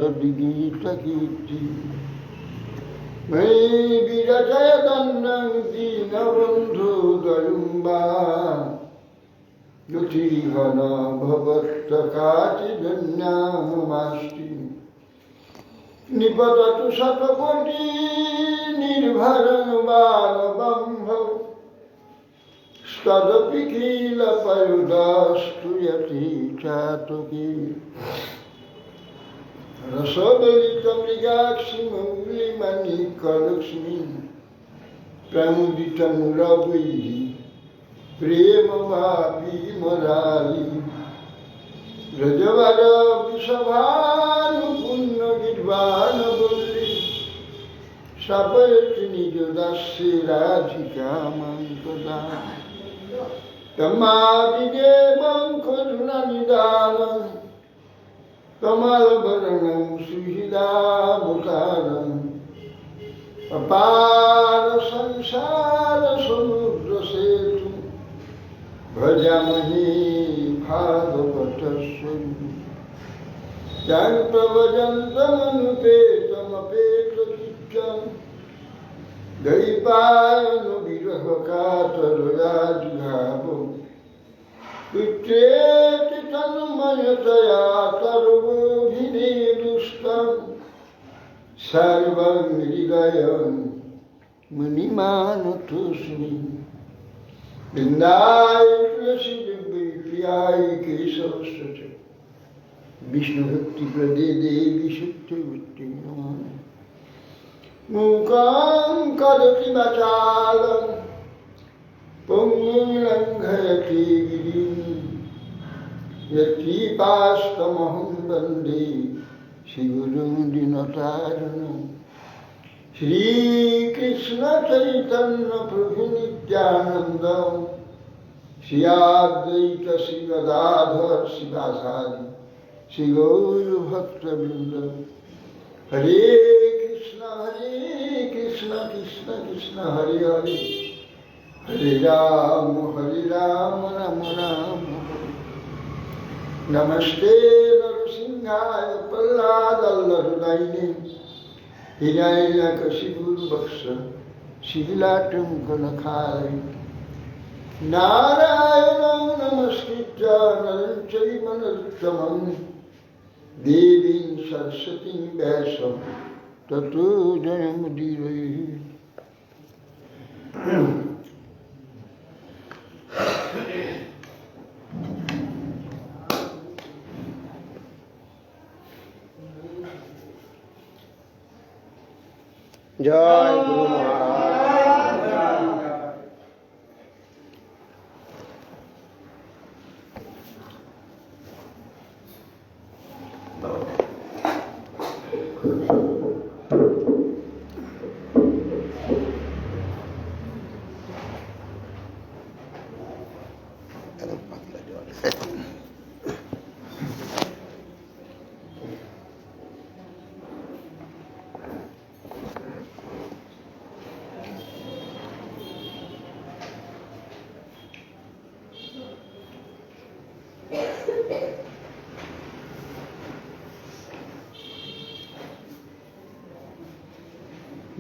Gita-kirti Mai Virajaya Dandang Dinabandhu Dayumba Yutirivana Bhavattakati Danyamasti Nipadatu Satakoti Nirvaram Bhalavambha Stadapi Kila Payudastu Yati Chatuki Rasadalitam Rigakshi Mangli Manika Lakshmi Pramuditam Ravidi Prema Bhapi Morali Rajavara Vishabhanu Punna Gidvana Bulli Sapayati Nijodasya Radhika Mantada Tamavidevam Karuna Nidanam Kamalavaranam Suhidabhutaram Apara Sansara Samudra Setu Bhajamahi Bhagavatasvaru Jantavajantam Apetakityam Daipayanu Virahakatarajghavo Vitreti Tanumayataya Tarvobhinedustam Sarvam Hridayam Munimanatosmi Vindai Tulasi Devi Priyai Kesavasrata Vishnu Bhakti Prade Devi Shakti Vitti Namah Mukam Karati Vachalam Pungum Langhayati Girim Yati Pastamaham Bande Shri Gurum Dinataranam Shri Krishna Chaitanya Prabhu Nityananda Shri Advaita Shri Gadadhar Sivasadi Shri Gaura Bhakta Vrinda Hare Krishna Krishna Krishna Hare Hare Hare Ram Ram Namaste Narasimhaya Palladallarudayine Hiranyakashipu Bhaksha Shilatam Kanakhari Narayanam Namaskritya Naram Chaiva Narottamam Devim Saraswatim Vyasam Tato Jayamudiraye जय गुरु महाराज।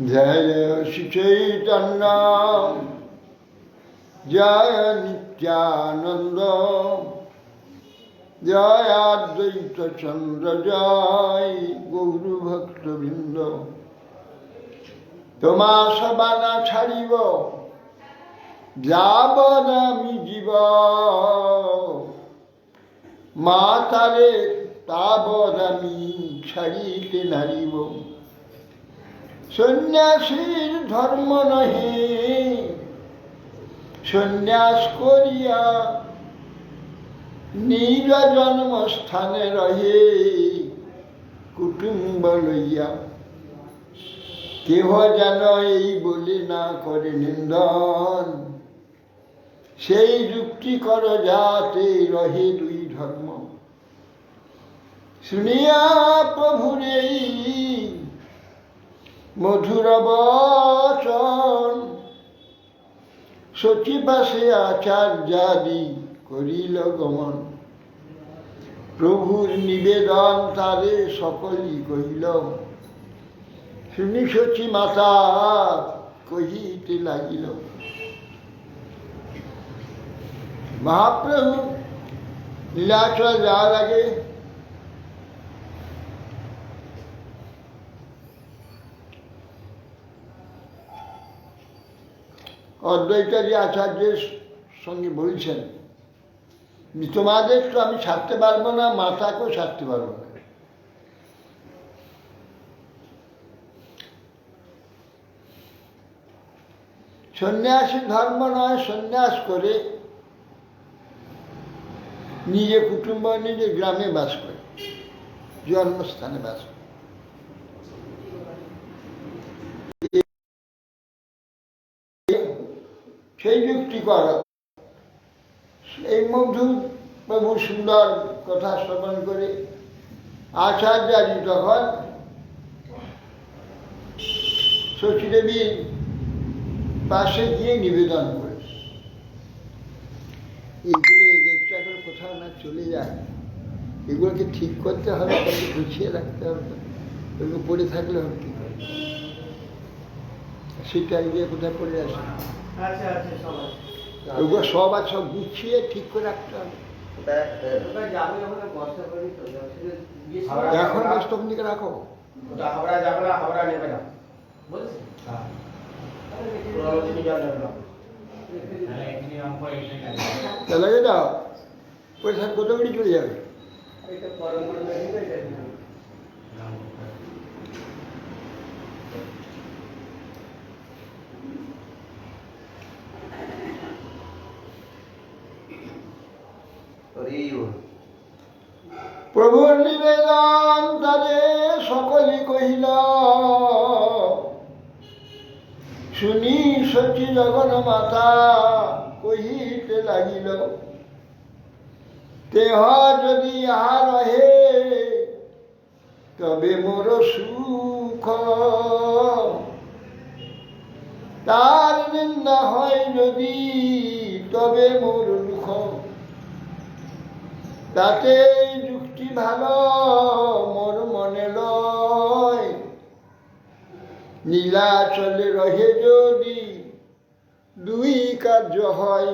जय श्री चैतन्य जय नित्यानंद जय अद्वैत चंद्र जय गौर भक्त वृंद तोमा सबाना छाड़िब जाबद आमि जीव मातारे ताबद आमि छाड़िते नारिब सन्यासीर धर्म नहीं सन्यास करिया निज जन्म स्थाने रहे कुटुम्ब लइया केह जान এই বলে না করে নিন্দন সেই যুক্তি কর যাতে রহে দুই ধর্ম শুনিয়া প্রভুর এই মধুর বচন সচিবাসে আচার্যাদি করিল গমন প্রভুর নিবেদন তারে সকলই কহিল। শুনি সচি মাতা কহিতে লাগিল, মহাপ্রভু নীলাচল যাওয়ার আগে অদ্বৈতারী আচার্যের সঙ্গে বলছেন, তোমাদের তো আমি ছাড়তে পারবো না, মাতাকেও ছাড়তে পারবো না। সন্ন্যাসী ধর্ম নয়, সন্ন্যাস করে নিজে কুটুম্ব নিজের গ্রামে বাস করে, জন্মস্থানে বাস করে। সেই যুক্তি করা, এই মধুর প্রভু সুন্দর কথা শ্রবণ করে আচার্যাদি তখন শচীদেবীর পাশে গিয়ে নিবেদন করে, এগুলো একটা করে কোথাও না চলে যায়, এগুলোকে ঠিক করতে হবে, তাকে গুছিয়ে রাখতে হবে, এগুলো পড়ে থাকলে হবে কি করে, সেটা গিয়ে কোথায় পড়ে আসে। ওগুলো সব আর সব গুছিয়ে ঠিক করে রাখতে হবে। এখন তখন দিকে রাখো, লাগে দাও, পয়সা কত গুলি চলে যাবে। প্রভুর নিবেদন তারে সকলে কহিল, শুনি সচি জগন মাতা কহিতে লাগিল, দেহ যদি ইহা রহে তবে মোর সুখ, তার নিন্দা হয় যদি তবে মোর দুঃখ, তাতে যুক্তি ভালো মোর মনে লয়, নীলাচলে রহে যদি দুই কার্য হয়।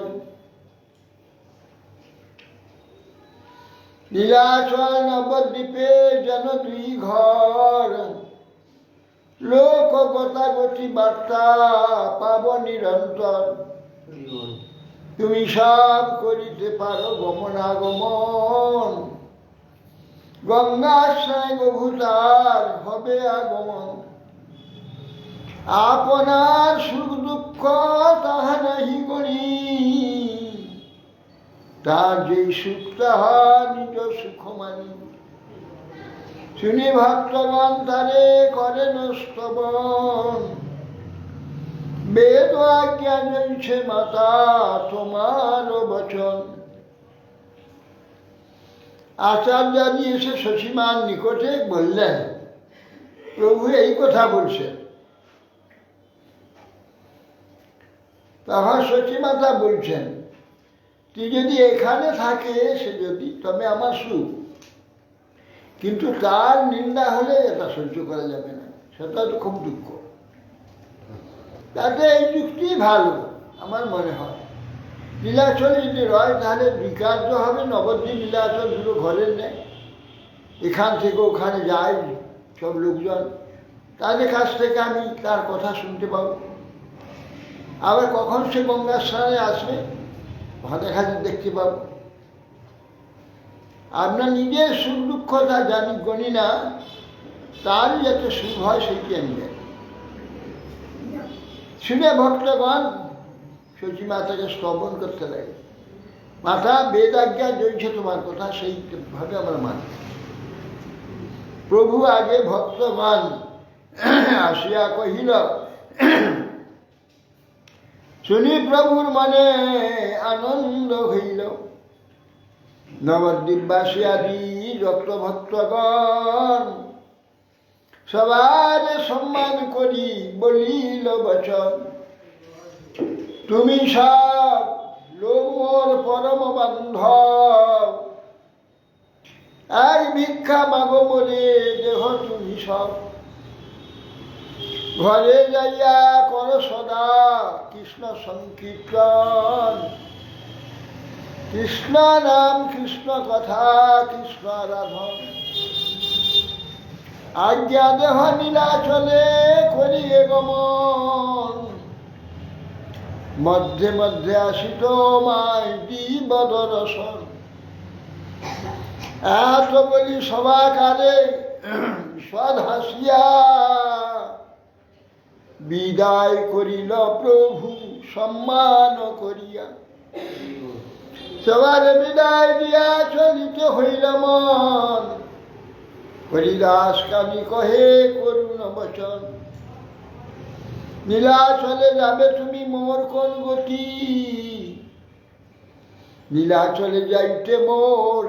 নীলাচল নবদ্বীপে যেন দুই ঘর, লোক গতাগতি বার্তা পাব নিরন্তর, তুমি সব করিতে পারো গমনাগমন, গঙ্গাশ্রয় গভূতার হবে আগমন, আপনার সুখ দুঃখ তাহা নাহি করি, তার যে সুখ তাহা নিজ সুখ মানি, শুনি ভক্তগণ তারে করেন স্তবন, বেদ আজ্ঞা জয়ছে মাতা তোমার বচন। আচার্যাদি এসে শশীমার নিকটে বললেন, প্রভু এই কথা বলছেন। তখন শচীমাতা বলছেন, তুই যদি এখানে থাকে সে যদি, তবে আমার সুখ, কিন্তু তার নিন্দা হলে এটা সহ্য করা যাবে না, সেটা তো খুব দুঃখ। তাতে এই যুক্তি ভালো আমার মনে হয়। নীলাচল যদি রয় তাহলে বিকার্য হবে, নবদ্বীপ নীলাচল দুটো ঘরের নেই, এখান থেকে ওখানে যায় সব লোকজন, তাদের কাছ থেকে আমি তার কথা শুনতে পাবো। আবার কখন সে গঙ্গার স্নানে আসবে দেখা দেখতে পাবো। আপনার নিজের সুখ দুঃখ তা জানি গণি না, তারই যাতে সুখ হয় সেইটি আমি জানি। শুনে ভক্তগণ শচী মাতাকে স্তবন করতে লাগে, মাতা বেদ আজ্ঞা জ্বলছে তোমার কথা, সেইভাবে আমরা মানি। প্রভু আগে ভক্তগণ আসিয়া কহিল, শুনি প্রভুর মনে আনন্দ হইল, নবদ্বীপবাসী আদি যত ভক্তগণ সবার সম্মান করি বলিল বচন, তুমি সব লোক মোর পরম বান্ধব, এক ভিক্ষা মাগো মরে দেহ তুমি সব, ঘরে যাইয়া কর সদা কৃষ্ণ সংকীর্তন, কৃষ্ণ নাম কৃষ্ণ কথা কৃষ্ণ আরাধন। আজ্ঞা দেহ নীলাচলে করিয়ে গমন, মধ্যে মধ্যে আসিত মায় দিব দর্শন। এত বলি সভাকালে সদ হাসিয়া, বিদায় করিল প্রভু সম্মান করিয়া। সবার বিদায় দিয়া চলিতে হইল মন, হরিদাস কানি কহে করুণ বচন। নীলাচলে যাবে তুমি মোর কোন গতি, নীলাচলে যাইতে মোর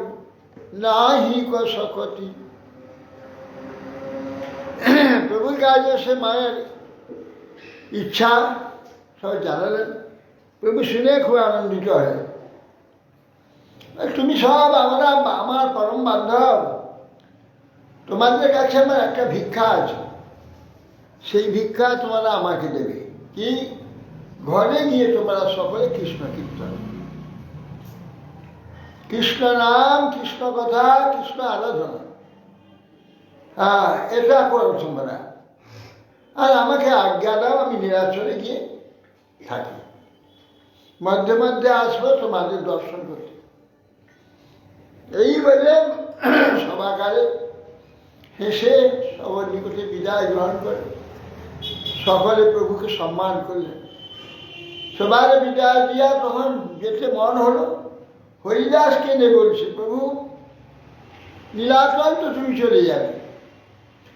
নাহি কশকতি। প্রভুর কাজে সে মায়ের ইচ্ছা সব জানালেন। প্রভু শুনে খুব আনন্দিত হয়। তুমি সব আমার পরম বান্ধব, তোমাদের কাছে আমার একটা ভিক্ষা আছে, সেই ভিক্ষা তোমরা আমাকে দেবে। কি? ঘরে গিয়ে তোমরা সকলে কৃষ্ণ কীর্তন, কৃষ্ণ নাম কৃষ্ণ কথা কৃষ্ণ আরাধনা, হ্যাঁ এটা করো তোমরা। আর আমাকে আজ্ঞা দাও, আমি নীলাচলে গিয়ে থাকি, মধ্যে মধ্যে আসবো তোমাদের দর্শন করতে। এই বলে সভাকারে হেসে সবার নিকটে বিদায় গ্রহণ করে সকলে প্রভুকে সম্মান করলেন। সবার বিদায় দিয়া তখন যেতে মন হলো, হরিদাসকে নিয়ে বলছে, প্রভু নীলাচল তো তুমি চলে যাবে,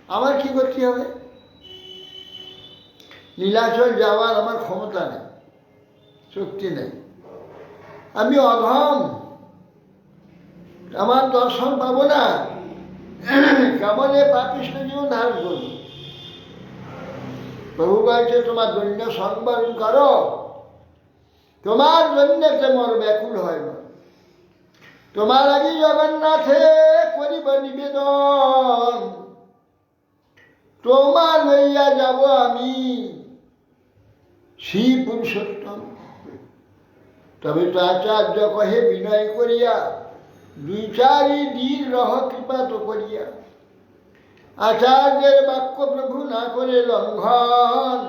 আমার কি করতে হবে? নীলাচল যাওয়ার আমার ক্ষমতা নেই, শক্তি নেই, আমি অধম, আমার দর্শন পাবো না, কেমন এ পাপিষ্ঠ জীবন ধারণ করব। প্রভু বলছে, তোমার দৈন্য সংবরণ করো, তোমার জন্যে মোর ব্যাকুল হয় না। তোমার আগে জগন্নাথে করিব নিবেদন, তোমার লইয়া যাব আমি শ্রী পুরুষোত্তম। তবে তো আচার্য কহে বিনয় করিয়া, দুই চারি দিন রহ কৃপা তো করিয়া। আচার্যের বাক্য প্রভু না করে লঙ্ঘন,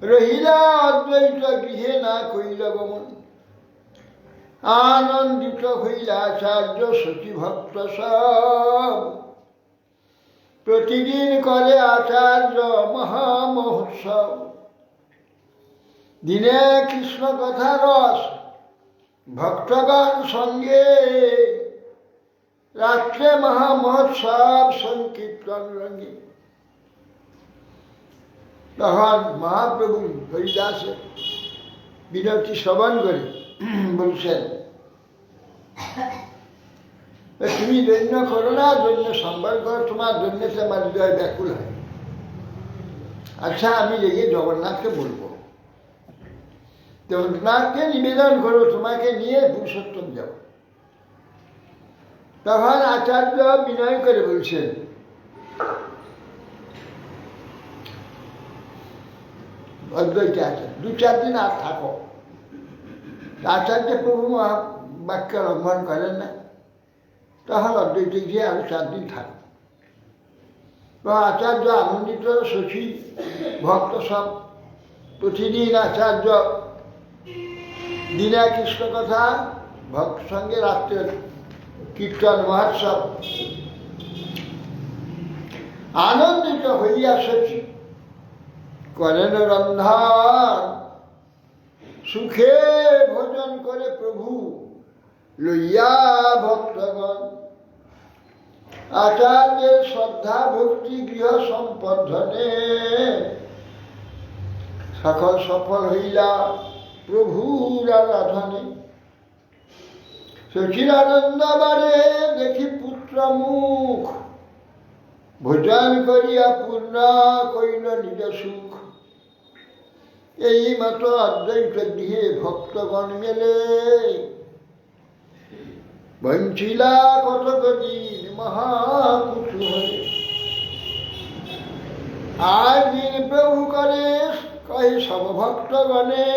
রহিলা অদ্বৈত গৃহে না কইল গমন। আনন্দিত হইলা আচার্য সতী ভক্ত সব, প্রতিদিন করে আচার্য মহামহোৎসব। দিনে কৃষ্ণ কথা রস ভক্তগণ সঙ্গে, রাত্রে মহামহোৎসব সংকীর্তন রঙ্গে। তখন মহাপ্রভু হরিদাসের বিনতি শ্রবণ করে বলছেন, তুমি দৈন্য করো না, দৈন্য সম্বর করো, তোমার দৈন্যতে আমার হৃদয় ব্যাকুল হয়। আচ্ছা, আমি গিয়ে জগন্নাথকে বলবো, জগন্নাথকে নিবেদন করো, তোমাকে নিয়ে পুরুষোত্তম যাব। তখন আচার্য বিনয় করে বলছেন, অদ্বৈত আচার্য, 2-4 দিন আর থাকো। আচার্য প্রভু বাক্য লঙ্ঘন করেন না, তখন অদ্বৈতে গিয়ে আরো 4 দিন থাকো। তো আচার্য আনন্দিত, সখী ভক্ত সব। প্রতিদিন আচার্য দিনে কৃষ্ণ কথা ভক্ত সঙ্গে, রাত্রে কীর্তন মহোৎসব। আনন্দিত হইয়া সখী করেন রন্ধন, সুখে ভোজন করে প্রভু লইয়া ভক্তগণ। আচার্যের শ্রদ্ধা ভক্তি গৃহ সম্পর্ধনে, সকল সফল হইলা প্রভুর আরাধনে। সখীর আনন্দ বারে দেখি পুত্র মুখ, ভোজন করিয়া পূর্ণ কইল নিজ সুখ। এই মতো অদ্বৈত গৃহে ভক্তগণ মেলে, বঞ্চিলা কতক দিন মহাকুতূহলে। আজ দিন প্রভু করে কহে সব ভক্তগণে,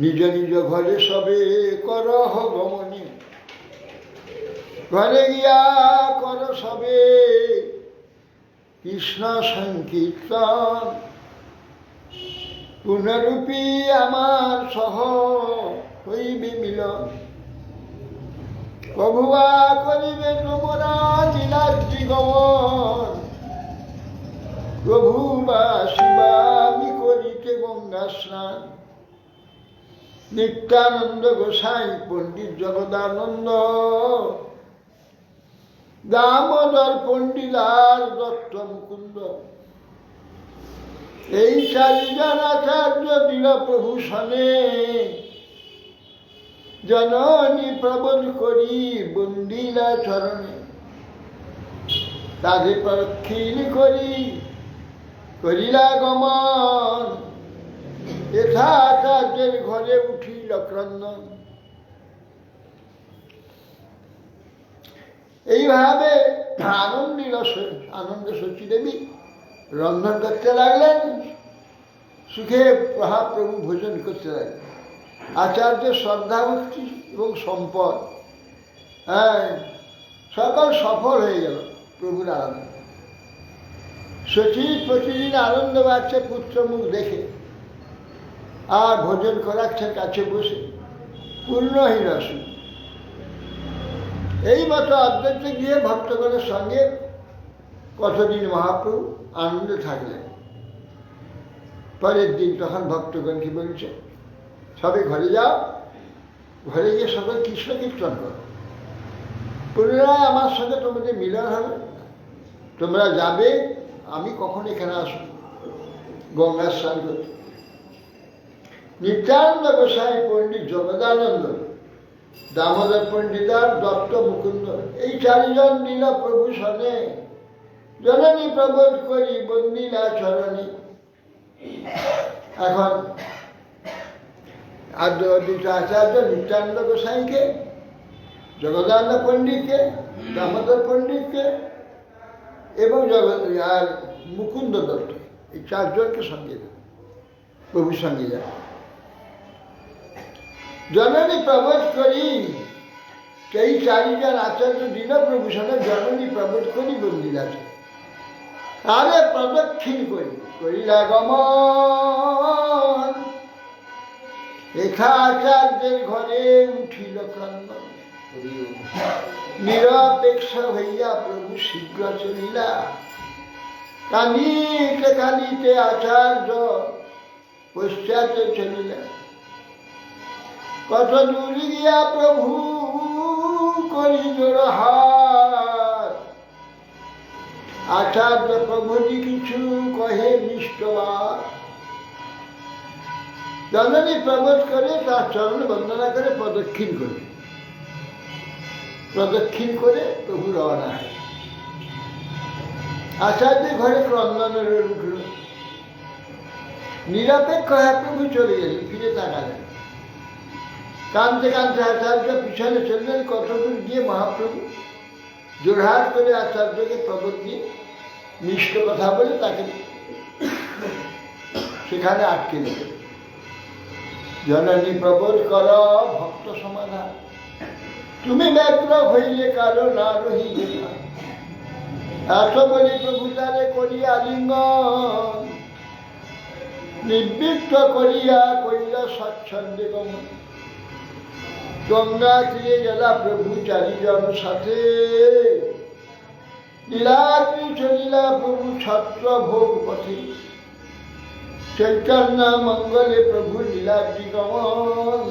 নিজ নিজ ঘরে সবে করহ গমনে। ঘরে গিয়া কর সবে কৃষ্ণ সংকীর্তন, পুনরূপী আমার সহ হইবে মিলন। প্রভুবা করিবে তোমরা লীলাদ্রি গমন, প্রভু বা শিবামি করিতে গঙ্গা স্নান। নিত্যানন্দ গোসাই পণ্ডিত জগদানন্দ, দামোদর পণ্ডিতার দত্ত মুকুন্দ, এই চারিজন আচার্য দিল প্রভু সনে। জননী প্রবোধ করি বন্দিলা চরণে, তাদের প্রক্ষিণ করি করিলা গমন। যথা আচার্যের ঘরে উঠিল ক্রন্দন। এইভাবে আনন্দ সচী দেবী রন্ধন করতে লাগলেন, সুখে মহাপ্রভু ভোজন করতে লাগলেন। আচার্যের শ্রদ্ধা ভক্তি এবং সম্পদ সকল সফল হয়ে গেল প্রভুর আনন্দ। সচী প্রতিদিন আনন্দ পাচ্ছে পুত্র মুখ দেখে, আর ভোজন করাচ্ছে কাছে বসে, পূর্ণহীন রসুন। এই মতো অদ্বৈত গিয়ে ভক্তগণের সঙ্গে কতদিন মহাপ্রভু আনন্দে থাকলেন। পরের দিন তখন ভক্তগণ কি বলছে, সবে ঘরে যাও, ঘরে গিয়ে সবাই কৃষ্ণ কীর্তন করো, পুনরায় আমার সঙ্গে তোমাদের মিলন হবে। তোমরা যাবে, আমি কখন এখানে আসব গঙ্গা স্নান করতে। নিত্যানন্দ গোসাই পণ্ডিত জগদানন্দ, দামোদর পণ্ডিতার দত্ত মুকুন্দ, এই চারিজন দিল প্রভু সনে। জননী প্রবোধ করি বন্দিলা চরণী। এখন আর দুটো আচার্য, নিত্যানন্দ গোসাইকে, জগদানন্দ পণ্ডিতকে, দামোদর পণ্ডিতকে এবং আর মুকুন্দ দত্ত, এই চারজনকে সঙ্গে প্রভুর সঙ্গে যায়। জননী প্রবোধ করি, এই চারিজন আচার্য দিল প্রভু সঙ্গে জননী প্রবোধ করি বন্দিলা তারে প্রদক্ষিণ করি করিলা গমন। রেখা আচার্যের ঘরে উঠিল ক্রন্দন, নিরপেক্ষ হইয়া প্রভু শীঘ্র চলিলা। কাঁদিতে কাঁদিতে আচার্য পশ্চাতে চলিলা। কত দূর গিয়া প্রভু করি জোড় হাত, আচার্য প্রভুজি কিছু কহে মিষ্টবাদ। জননী প্রবোধ করে তার চরণ বন্দনা করে প্রদক্ষিণ করে, প্রদক্ষিণ করে প্রভু রওনা হয়। আচার্যের ঘরে ক্রন্দনের উঠল, নিরপেক্ষ হয়ে প্রভু চলে গেলেন, ফিরে তাকালেন। কাঁদতে কাঁদতে আচার্য পিছনে চললেন। কত দূর গিয়ে মহাপ্রভু জোরহাট করে আচার্যকে প্রবোধ দিয়ে মিষ্ট কথা বলে তাকে সেখানে আটকে দিলেন। জননী প্রবোধ কর ভক্ত সমাধান, তুমি ব্যগ্র হইলে কারো না রহিবে না। এত বলি প্রভু তারে করিয়া আলিঙ্গন, নিবৃত্ত করিয়া কইল স্বচ্ছন্দে গমন। গঙ্গা তীরে গেলা প্রভু চারিজন সাথে, লীলাদ্রি চলিলা প্রভু ছত্র ভোগ পথে। চৈতন্য মঙ্গলে প্রভু লীলাদ্রি গমন,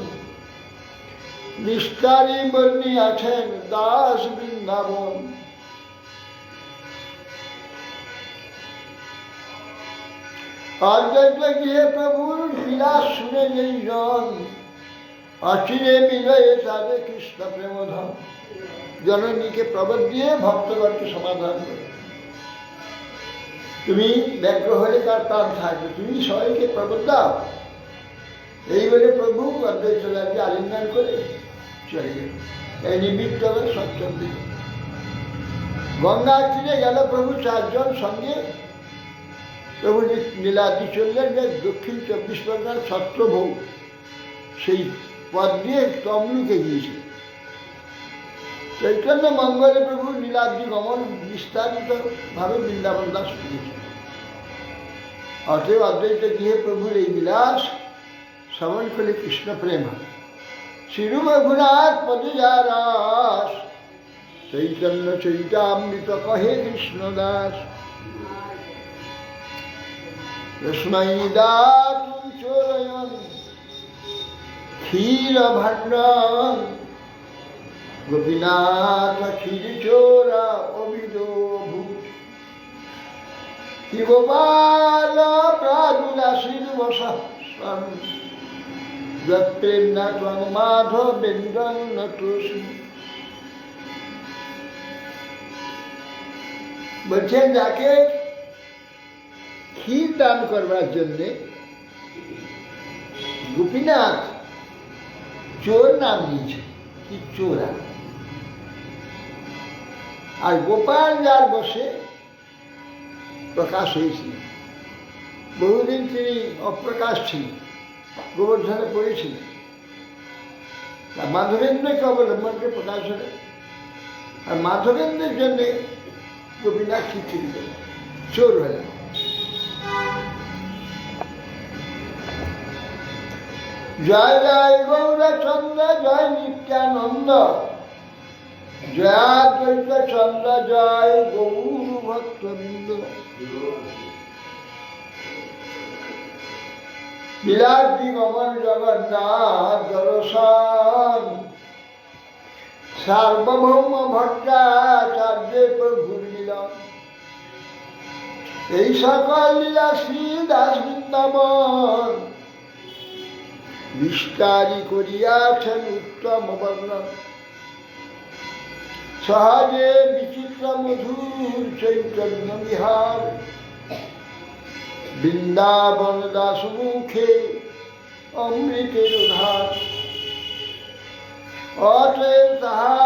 নিস্তারি বন্যী আছেন দাস বৃন্দাবন। অদ্বৈত গিয়ে প্রভুর লীলা শুনে যেই জন, অচিরে মিলয়ে তাদের কৃষ্ণ প্রেমধন। জননীকে প্রবোধ দিয়ে ভক্তগণকে সমাধান করে, তুমি ব্যগ্র হলে তার প্রাণ থাকবে, তুমি সবাইকে প্রবোধ দাও। এই বলে প্রভু অদ্বৈত লালকে আলিঙ্গন করে চলে গেল, এই নিমিত্ত হয়ে সপ্তম দিন গঙ্গা তীরে গেল প্রভু 4 জন সঙ্গে। প্রভু নীলাদ্রি চললেন যে দক্ষিণ 24 পরগনার ছত্রভোগ সেই পথ দিয়ে তমলুকে গিয়েছে। চৈতন্য মঙ্গলে প্রভু নীলাদ্রি গমন বিস্তারিত ভাবে বৃন্দাবন দাস করেছে। অতএব অদ্বৈত গৃহে প্রভুর এই বিলাস শ্রবণ করলে কৃষ্ণ প্রেম হয়। শ্রীরূপ রঘুনাথ পদে যার রাস, চৈতন্য চৈতামৃত কহে কৃষ্ণদাস। রসমৈ দাতুম চোরয়ন ক্ষীর ভাণ্ডার, গোপীনাথ ক্ষীর চোরা অবিদভূত। গোপাল প্রাদুরাশীর বসান, যৎপ্রেম না ত্বং মাধবেন্দ্রং নতোস্মি। বলছেন যাকে ক্ষীর দান করবার জন্যে গোপীনাথ চোর নাম দিয়েছে, কি চোরা। আর গোপাল যার বসে প্রকাশ হয়েছিল, বহুদিন তিনি অপ্রকাশ ছিলেন, গোবর্ধনে পড়েছিলেন। মাধবেন্দ্রকে অবলম্বনকে প্রকাশ হলেন, আর মাধবেন্দ্রের জন্যে গোপীনাথ খিচুড়ি গেল, চোর হলেন। জয় জয় গৌরচন্দ্র জয় নিত্যানন্দ, জয়াদ্বৈত চন্দ্র জয় গৌর ভক্তবৃন্দ। লীলাদ্রি গমন জগন্নাথ দর্শন, সার্বভৌম ভট্টাচার্যের প্রভুর মিলন। এই সকল লীলা শ্রী দাস বৃন্দাবন, বিস্তারি করিয়াছেন উত্তম বর্ণন। সহজে বিচিত্র মধুর চৈতন্য বিহার, বৃন্দাবন দাস মুখে অমৃতের ধার। অতএব তাহা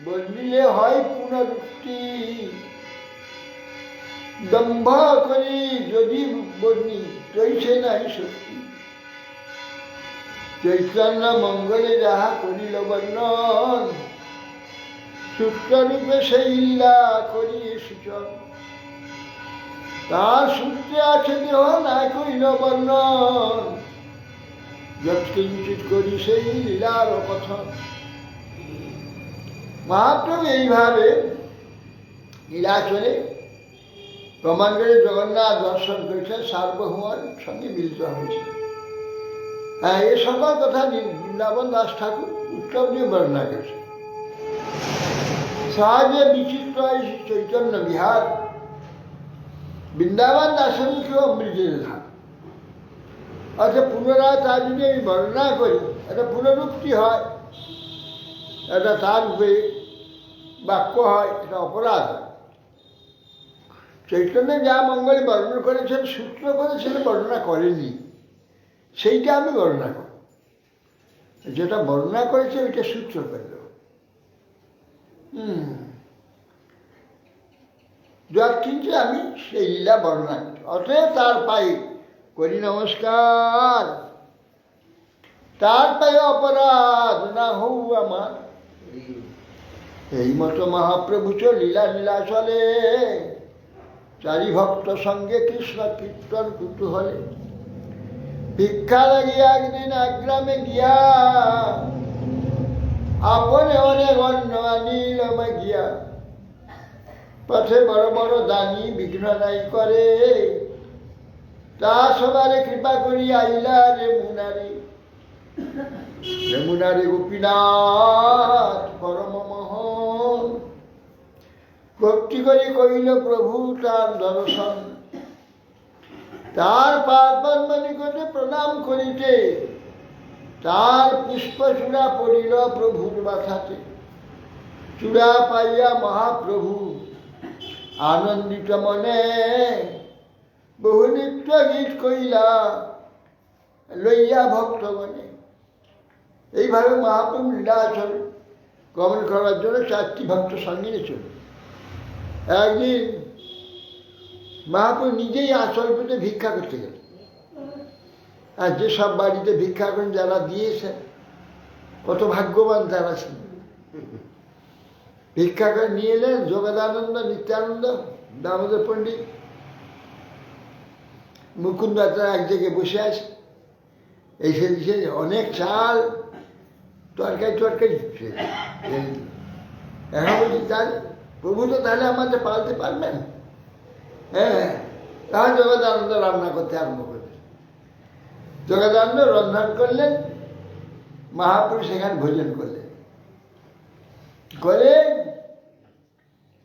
বলিলে হয় পুনরুক্তি, দম্ভ করি যদি বলি তৈছে নাই শক্তি। চৈতন্য মঙ্গলে যাহা করিল বর্ণন, সূত্ররূপে সেই লীলা করি সূচন। তার সূত্রে আছে দেহ না কইল বর্ণন, যৎকিঞ্চিৎ করি সেই লীলার কথন। মহাপ্রভু এইভাবে নীলাচলে ব্রহ্মাণ্ডে জগন্নাথ দর্শন করেছেন, সার্বভৌমের সঙ্গে মিলিত হয়েছে। হ্যাঁ, এ সকল কথা বৃন্দাবন দাস ঠাকুর উত্তম দিয়ে বর্ণনা করেছে। সহজে বিচিত্র চৈতন্য বিহার, বৃন্দাবন দাসের মুখে অমৃতের ধার। আচ্ছা, পুনরায় তার যদি আমি বর্ণনা করি, একটা পুনরুক্তি হয়, এটা তার রূপে বাক্য হয়, এটা অপরাধ হয়। চৈতন্য যা মঙ্গলে বর্ণনা করেছেন, সূত্র করেছেন, বর্ণনা করেনি, সেইটা আমি বর্ণনা করি। যেটা বর্ণনা করেছে ওইটা সূত্র করে দেব। যৎকিঞ্চিৎ আমি সেই লীলা বর্ণনা করি। অতএব তার পায়ে করি নমস্কার, তার পায়ে অপরাধ না হউ আমার। এই মতো মহাপ্রভু লীলা লীলা চলে, চারি ভক্ত সঙ্গে কৃষ্ণ কীর্তন কুতূহলে। ভিক্ষা লাগিয়া একদিন আগ্রামে গিয়া, আপনে অনেক অন্ন আনিল মাগিয়া। পথে বড় বড় দানি বিঘ্ন নাই করে, তা সবারে কৃপা করি আইলা রেমুনারি। রেমুনারে গোপীনাথ পরম মোহন, ভক্তি করি কইল প্রভু তার দর্শন। তার পাদ নিকটে প্রণাম করিতে, তার পুষ্প চূড়া পড়িল প্রভুর মাথাতে। চূড়া পাইয়া মহাপ্রভু আনন্দিত মনে, বহু নৃত্য গীত কইলা লইয়া ভক্তগণে। এইভাবে মহাপ্রভু লীলাচল গমন করার জন্য 4টি ভক্ত সঙ্গে নিয়ে চলল। একদিন মহাপ্রভু নিজেই আঁচল পেতে ভিক্ষা করতে গেলেন। আর যেসব বাড়িতে ভিক্ষা করেন যারা দিয়েছেন কত ভাগ্যবান তারা ছিলেন। ভিক্ষা করে নিয়ে এলেন জগদানন্দ, নিত্যানন্দ, দামোদর পণ্ডিত, মুকুন্দ এক জায়গায় বসে আছে। এসে দিছে অনেক চাল, তরকারি এখন বলছি তাহলে প্রভু তো তাহলে আমাদের পালতে পারবেন। হ্যাঁ, তাহলে জগদানন্দ রান্না করতে আরম্ভ করলেন। জগদানন্দ রন্ধন করলেন, মহাপুরুষ সেখানে ভোজন করলেন। করে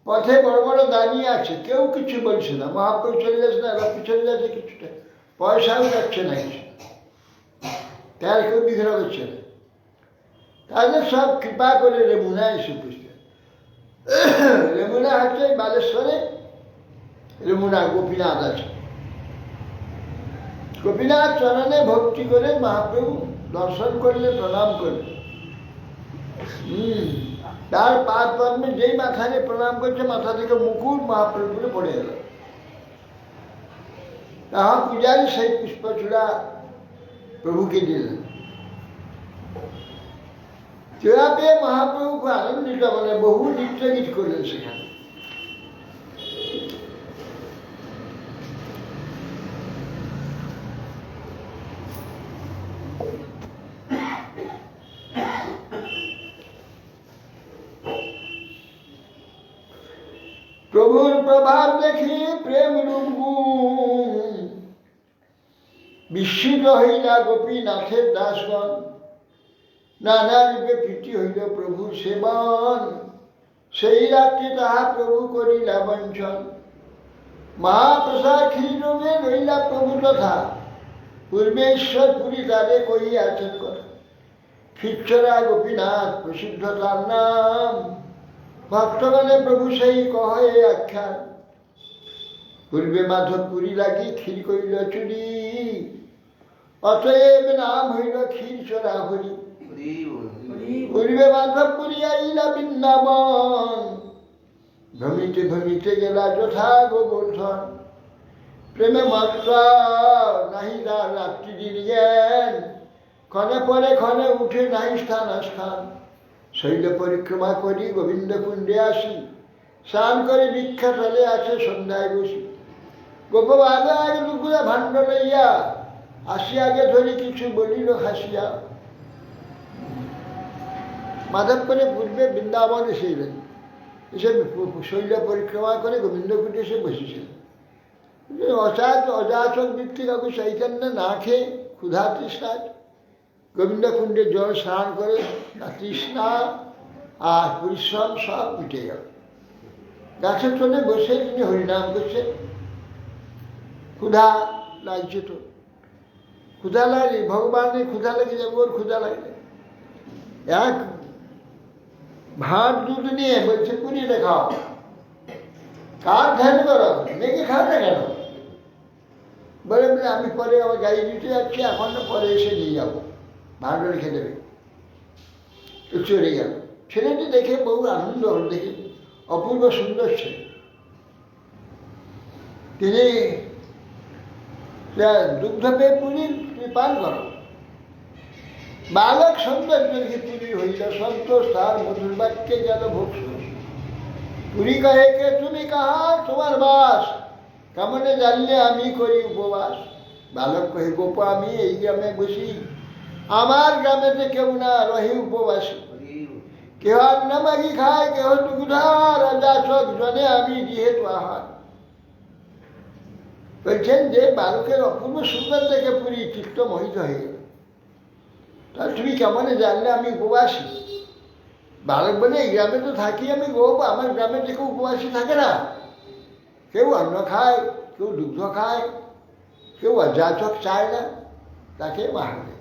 পথে বড় বড় দাঁড়িয়ে আছে, কেউ কিছু বলছে না। মহাপুরুষ চলে যাচ্ছে না, এবার চলে যাচ্ছে, কিছুটা পয়সাও যাচ্ছে না, কিছু তার কেউ বিঘ্ন করছে না। তাদের সব কৃপা করে রেমুনা এসে পুষতে। রেমুনা হচ্ছে বালেশ্বরে রেমুনা গোপীনাথ আছে। গোপীনাথ চরণে ভক্তি করে মহাপ্রভু দর্শন করলে, প্রণাম করলে। তার পাদ পদ্মে যেই মাথায় প্রণাম করছে, মাথা থেকে মুকুট মহাপ্রভুকে পড়ে গেল। তখন পূজারী সেই পুষ্পচূড়া প্রভুকে দিলেন। চূড়া পেয়ে মহাপ্রভু খুব আনন্দিত, মানে বহু নৃত্য গীত করলেন সেখানে। প্রভুর প্রভাব দেখে প্রেম রূপ বিস্মিত হইলা গোপীনাথের দাসগণ। নানা রূপে প্রীতি হইল প্রভুর সেবন। সেই রাত্রে তাহা প্রভু করিলা বঞ্চন। মহাপ্রসাদ ক্ষীরমে রইলা প্রভু তথা। পূর্বেশ্বর পুরী তারে কহিয়াছেন কথা। ক্ষীরচরা গোপীনাথ প্রসিদ্ধ তার নাম। ভক্তগণে প্রভু সেই কহে আখ্যান। পূর্বে মাধব পুরী লাগি ক্ষীর করিল চুরি। অতএব নাম হইল ক্ষীরচরা হরি। পূর্বে মাধব পুরী আইলা বৃন্দাবন। ভ্রমিতে ভ্রমিতে গেলা যথা গোবর্ধন। প্রেমে মাত্রা নাহি রাত্রি দিন জ্ঞান। ক্ষণে পরে ক্ষণে উঠে নাহি স্থান আস্থান। শৈল পরিক্রমা করি গোবিন্দ কুণ্ডে আসি। স্নান করে ভিক্ষা চলে আছে সন্ধ্যায় বসি। গোপবাদ আগে দুপুরে ভাণ্ড লইয়া। আসি আগে ধরি কিছু বলিল হাসিয়া। মাধবপুরে পূর্বে বৃন্দাবন এসেছিলেন। এসে শৈল পরিক্রমা করে গোবিন্দ কুণ্ডে এসে বসেছিলেন। অজাচক ব্যক্তি কাকু চৈতন্য না খেয়ে ক্ষুধা তৃষ্ণা গোবিন্দ কুণ্ডে জল স্নান করে তৃষ্ণা আর পরিশ্রম সব মিটে গেল। গাছের তলে বসে তিনি হরিনাম করছেন। ক্ষুধা লাগছে তো, ক্ষুধা লাগে, ভগবানের ক্ষুধা লেগে যাবে, ওর ক্ষুধা লাগে। এক ভাত দুধ নিয়ে বলছে পুরীতে খাও। কার ধ্যান করো, মেঘে খাও না কেন? বলে বলে আমি পরে আমার গাড়ি দিতে যাচ্ছি, এখন না পরে এসে নিয়ে যাবো, ভান্ড রেখে দেবে। তো চলে গেল। ছেলেটি দেখে বহু আনন্দ হল, দেখে অপূর্ব সুন্দর ছেলে। তিনি দুগ্ধ পেয়ে পুরী পান করো। বালক সন্তোষ দেখে পুরী হইল সন্তোষ, তার মধুর বাক্যে গেল ভোক্স। পুরী কহে কে তুমি কাহা তোমার বাস, কেমনে জানলে আমি করি উপবাস। বালক কহে গোপ আমি এই গ্রামে বসি, আমার গ্রামেতে কেউ না রহি উপবাসী। কেহ অন্ন মাগি খায়, কেহ দুগ্ধার অযাচক জনে আমি যেহেতু আহার। বলছেন যে বালকের অপূর্ব সুন্দর দেখে পুরী চিত্ত মোহিত হয়ে গেল। তাহলে তুমি কেমনে জানলে আমি উপবাসী? বালক বলে এই গ্রামে তো থাকি আমি গোপ, আমার গ্রামে যে কেউ উপবাসী থাকে না। কেউ অন্ন খায়, কেউ দুগ্ধ খায়, কেউ অযাচক চায় না, তাকে মারবে।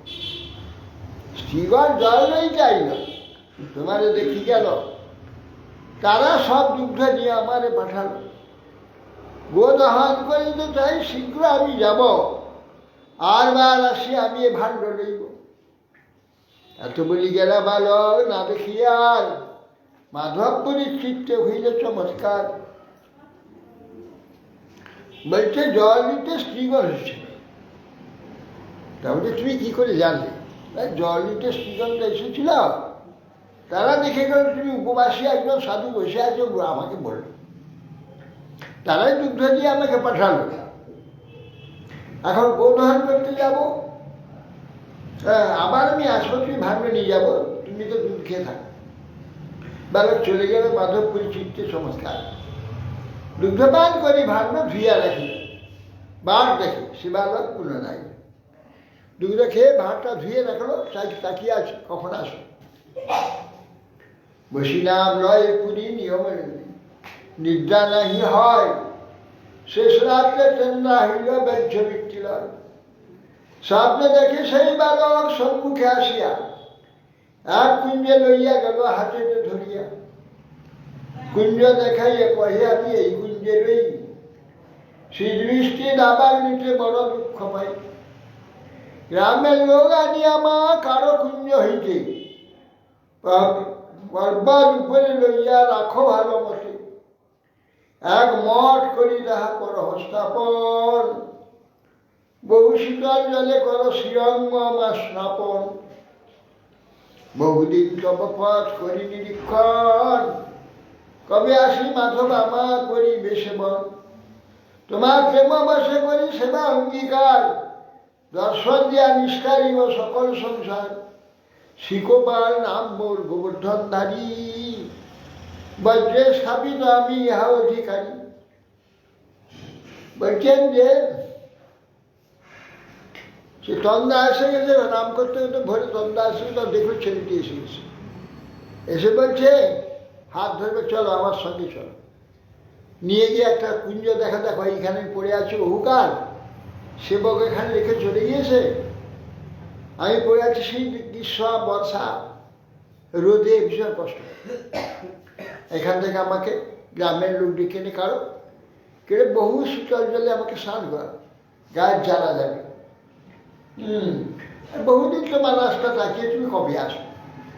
স্ত্রীগণ জলই চাই না, তোমারে দেখি গেল, তারা সব দুগ্ধ নিয়ে আমারে পাঠালো। গোদহন করিতে চাই, শীঘ্র আমি যাব, আর বার আসি আমি এ ভাণ্ড লইব। এত বলি গেলা বালক না দেখিয়ার মাধবপুরীর চিত্তে হইল চমৎকার। বলছে জল নিতে স্ত্রীগণ এসেছিল। তাহলে তুমি কি করে জানলে? জল নিতে স্ত্রীগণটা এসেছিল, তারা দেখে গেল তুমি উপবাসী একজন সাধু বসে আছো, আমাকে বলল, তারাই দুগ্ধ দিয়ে আমাকে পাঠালো। এখন গোদহন করতে যাব, আবার আমি আশপাশে ভাঙবে নিয়ে যাব, তুমি তো দুধ খেয়ে থাকো। বালক চলে গেল মাধবপুরী চিত্তে চমৎকার। দুগ্ধপান করি ভাঙবে ধুইয়া রাখি, বার দেখে সে বালক পুনরায় দুগ্ধ খেয়ে ভাতটা ধুয়ে রাখলো, তাকিয়ে আছে কখন আসো। বসিলাম লয় পুরী নিয়ম নিদ্রা নাহি হয়, শেষ রাত্রে চন্দ্রা হইল ব্যর্থ বৃত্তি লয়। স্বপ্নে দেখে সেই বালক সম্মুখে আসিয়া এক কুঞ্জে লইয়া গেল হাতে ধরিয়া। কুঞ্জ দেখাইয়া কহে আমি এই কুঞ্জে রই, সেই দৃষ্টির আবার নিতে বড় দুঃখ পাই। গ্রামের লোক আনিয়া মা কারো কুঞ্জ হইতে পর্বত উপরে লইয়া রাখো ভালো মতে, এক মঠ করি তাহা কর হস্তাপন, বহু শীতল জলে কর শ্রীঅঙ্গম স্নাপন। বহুদিন তপপথ করি নিরীক্ষণ, কবে আসি মাধব আমা করি বেসেবন। তোমার প্রেম বসে করি সেবা অঙ্গীকার, দর্শন দিয়া নিষ্কারী ও সকল সংসার। শিকোপাল নাম মোর গোবর্ধনধারী, বজ্রে স্থাপিত আমি ইহা অধিকারী। বলছেন যে সে তন্দা এসে গেছে, নাম করতে হতো ভোরে তন্দা এসে তো দেখলো ছেলেটি এসে গেছে, এসে বলছে হাত ধরবে, চলো আমার সঙ্গে চলো। নিয়ে গিয়ে একটা কুঞ্জ দেখা, দেখো এইখানে পড়ে আছি বহুকাল, সেবক এখানে রেখে চলে গিয়েছে, আমি পড়ে আছি সেই গ্রীষ্ম বর্ষা রোদে ভীষণ কষ্ট। এখান থেকে আমাকে গ্রামের লোক ডেকে এনে কারো কেড়ে বহু শীতল জলে আমাকে স্নান করা, গায়ের জ্বালা যাবে। বহুদিন তোমার রাস্তা তাকিয়ে তুমি কবে আসো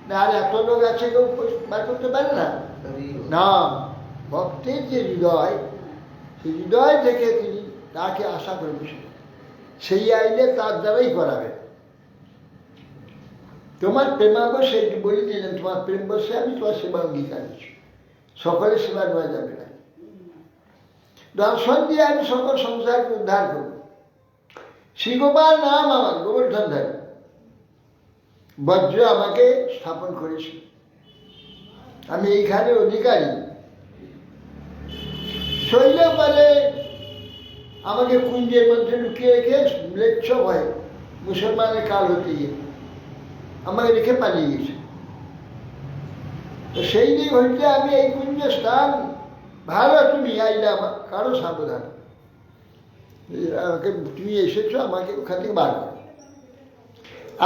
না, আর এত লোক আছে কেউ বার করতে পারে না। না, ভক্তের যে হৃদয়, সেই হৃদয় থেকে তিনি তাকে আশা করে বসে, সেই আইলে তার দ্বারাই করাবে। তোমার প্রেমাবশে বলে দিলেন, তোমার প্রেম বসে আমি তোমার সেবা অঙ্গীকার দিচ্ছি, সকলের সেবা নেওয়া যাবে না। দর্শন দিয়ে আমি সকল সংসারকে উদ্ধার করব। শ্রীগোপাল নাম আমার গোবর্ধনধারী, বজ্র আমাকে স্থাপন করেছে, আমি এইখানে অধিকারী। শৈল পরে আমাকে কুঞ্জের মধ্যে লুকিয়ে রেখে ম্লেচ্ছ ভয়ে মুসলমানের কাল হতে গিয়ে আমাকে রেখে পালিয়ে গেছে। তো সেই দিক হইতে আমি এই কুঞ্জের স্থান ভালো, তুমি আইলে আমার কারো সাবধান, আমাকে তুমি এসেছো, আমাকে ওখান থেকে বার করো।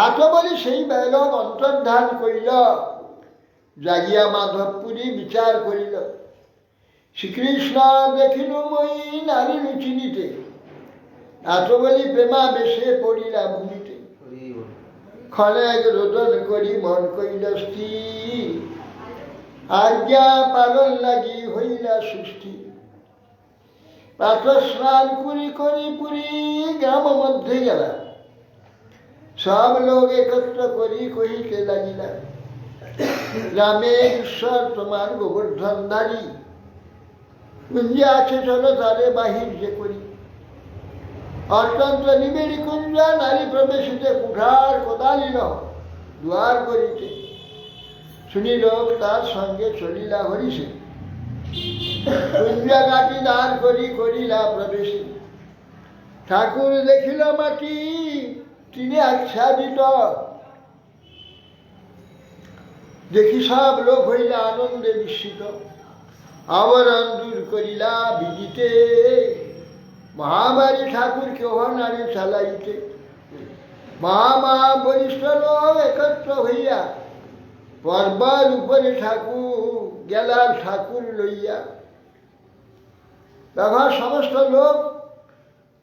এত বলি সেই বালক অন্তর্ধান করিল, জাগিয়া মাধবপুরী বিচার করিল। শ্রীকৃষ্ণ দেখিল মই নারী রুচিনিতে, এত বলি প্রেমা বেশে পড়িলা ভূমিতে। ক্ষণেক রোদন করি মন কইল স্থির, আজ্ঞা পালন লাগি হইলা সৃষ্টি। প্রাত স্নান করি করি পুরী গ্রাম মধ্যে গেলা, সব লোক একত্র করি কহিতে লাগিলা, গ্রামে ঈশ্বর তোমার গোবর্ধনধারী, কুঞ্জে আছে চলো তারে বাহির যে করি। অত্যন্ত নিবেড়ি কুঞ্জ নারী প্রবেশিতে কুঠার কোদালিল দুয়ার করিতে, শুনিল তার সঙ্গে চলিলা হরিষে, কুঞ্জ কাটি দান করি করিলা প্রবেশে। ঠাকুর দেখিল মাটি তিনি আচ্ছাদিত, দেখি সব লোক হইলা আনন্দে বিস্মিত। আবরণ দূর করিলা বিজিতে, মহামারী ঠাকুর কেহ নারী চালাইতে। মহামা বরিষ্ঠ লোক একত্র হইয়া, পর্বত উপরে ঠাকুর গেলা ঠাকুর লইয়া। তখন সমস্ত লোক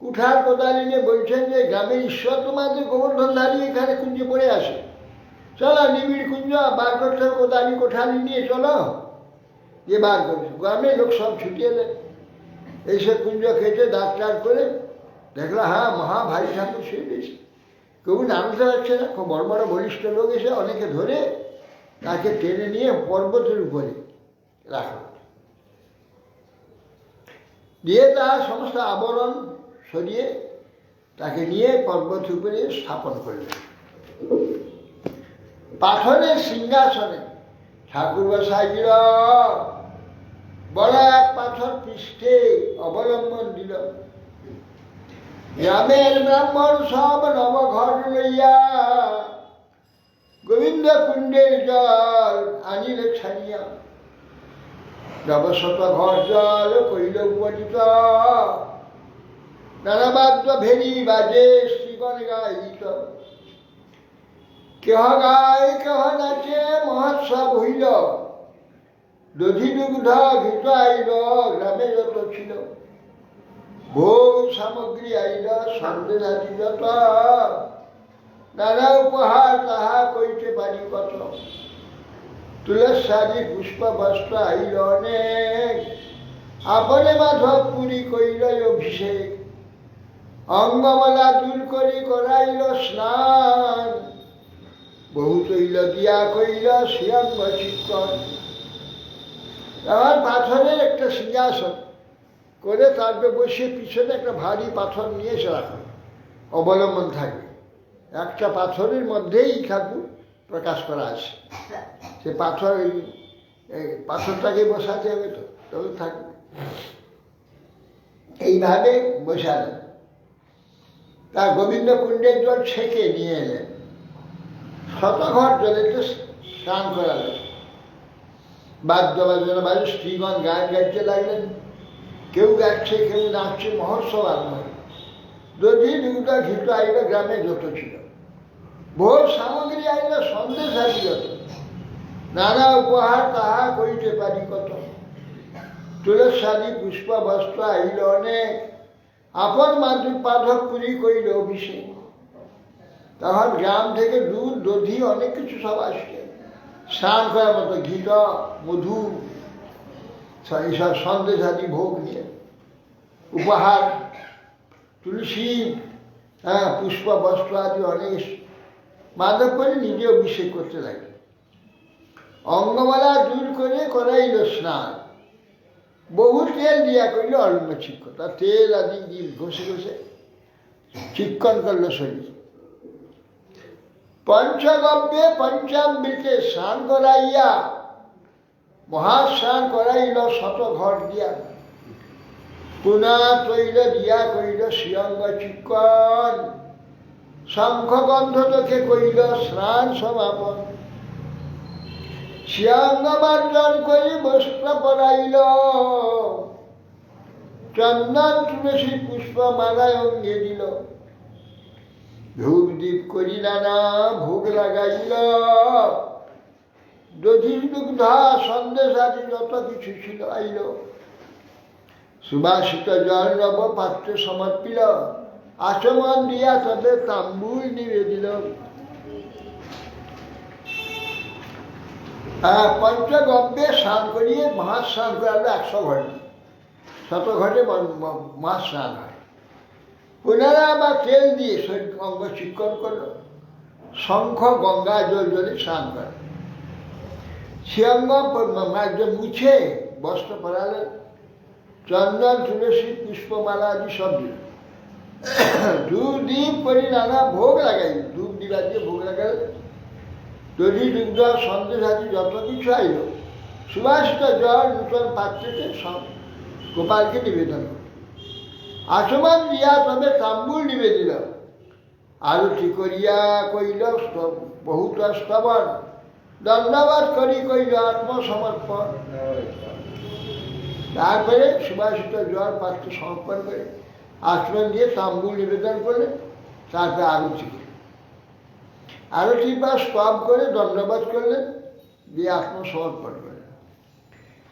কুঠার কোদালি নিয়ে বলছেন যে গ্রামে ঈশ্বর তোমাদের গোবর্ধনধারী এখানে কুঞ্জে পড়ে আসে, চলো নিবিড় কুঞ্জ বার করতে কোদালি কোঠালি নিয়ে চলো, যে বার করছে। গ্রামের লোক সব ছুটি এলেন, এসে কুঞ্জ খেতে দাঁত টাত করে দেখলো হ্যাঁ মহা ভাই ঠাকুর শুয়ে গেছে, কেউ নামতে পারছে না। খুব বড় বড় বলিষ্ঠ লোক এসে অনেকে ধরে তাকে টেনে নিয়ে পর্বতের উপরে রাখল, দিয়ে তার সমস্ত আবরণ সরিয়ে তাকে নিয়ে পর্বতের উপরে স্থাপন করলেন। পাথরের সিংহাসনে ঠাকুর বসাইল, বড় এক পাথর পৃষ্ঠে অবলম্বন দিল। গ্রামের ব্রাহ্মণ সব নবঘট লইয়া গোবিন্দ কুণ্ডের জল আনিলে ছাড়িয়া, নবশত ঘর জল কইল উপনীত, নানা বাদ্য ভেরি বাজে শ্রীগণ গাইত। কেহ গায় কেহ নাচে মহোৎসব হইল, দধি দুগ্ধ ঘিত আইল গ্রামে যত ছিল, ভোগ সামগ্রী আইল সন্দেহাদি যত, নানা উপহার তাহা কইতে পারি কত। তুলসাদি পুষ্প বস্ত্র আইল অনেক, আপনে মাধব পুরী কইল অভিষেক, অঙ্গমালা দূর করি করাইল স্নান, বহু তৈল দিয়া কইল শ্রীঅঙ্গ চিত্তন। আমার পাথরের একটা সিংহাসন করে তারপরে বসে পিছনে একটা ভারী পাথর নিয়ে এসে রাখা অবলম্বন থাকবে। একটা পাথরের মধ্যেই ঠাকুর প্রকাশ করা আছে, সে পাথর এই পাথরটাকে বসাতে হবে, তো তবে থাকবে। এইভাবে বসালেন। তার গোবিন্দ কুণ্ডের জল ছেঁকে নিয়ে এলেন, শতঘর জলেতে স্নান করালেন। বাদ্য বাজনা বাজে, স্ত্রীগণ গান গাইতে লাগলেন, কেউ গাচ্ছে কেউ নাচছে, মহোৎসব আরম্ভ। দধি দুগ্ধ ঘিত আইল গ্রামে যত ছিল, ভোগ সামগ্রী আইল সন্দেশ আদি যত, নানা উপহার তাহা কইতে পারি কত। তুলসাদি পুষ্প বস্ত্র আইল অনেক, আপন মাধব পাধব পুরী কইল অভিষেক। তখন গ্রাম থেকে দুধ দধি অনেক কিছু সব আসছে স্নান করার মতো, ঘিত মধু এইসব সন্দেশ আদি ভোগ নিয়ে, উপহার তুলসী পুষ্প বস্ত্র আদি অনেক মাধব করে নিজে অভিষেক করতে লাগে। অঙ্গমালা দূর করে করাইল স্নান, বহু তেল দিয়া করিল অল্প চিক্কন। তার তেল আদি দিয়ে ঘষে ঘষে চিক্কন করল শরীর। পঞ্চগব্যে পঞ্চামৃতে স্নান করাইয়া, মহাস্নান করাইল শত ঘর দিয়া, পুনা তৈল দিয়া করিল শ্রীঅঙ্গ চিক্কন, শঙ্খগন্ধ তোকে করিল স্নান সমাপন। শ্রীঅঙ্গ মার্জন করি বস্ত্র পরাইল, চন্দন তুলসী পুষ্প মালায় অঙ্গে দিল, ধূপ দীপ করি নানা ভোগ লাগাইল, দধি দুগ্ধ সন্দেশ আদি যত কিছু ছিল আইল। সুবাসিত জল নব পাত্রে সমর্পিল, আচমন দিয়া তবে তাম্বুল নিবেদিল। পঞ্চগব্যে স্নান করিয়ে মহাস্নান করালে 100 ঘটে, 100 ঘটে মহাস্নান হয়। পুনরা বা তেল দিয়ে শরীর অঙ্গ চিক্কন করলো, শঙ্খ গঙ্গা জল জলে স্নান করে, শ্রীঅঙ্গ মুছে বস্ত্র পরালেন, চন্দন তুলসী পুষ্পমালা আদি সব দিল, ধূপ দীপ করে নানা ভোগ লাগাইল, ধূপ দিবা দিয়ে ভোগ লাগাল, দধি দুগ্ধ সন্দেশ আদি যত কিছু আইল, সুবাসিত জল নূতন পাত্রেতে সব গোপালকে নিবেদন করল। আচমান দিয়া তবে তাম্বুল নিবেদিল, আরতি করিয়া কইল বহুত স্তবন, দণ্ডবাদ করি কইল আত্মসমর্পণ। তারপরে সুবাসিত জল পাত্র সমর্পণ করে আচমন দিয়ে তাম্বুল নিবেদন করলেন। তারপরে আরতি করলেন, আরতি বা স্তব করে দণ্ডবাদ করলেন, দিয়ে আত্মসমর্পণ করলেন।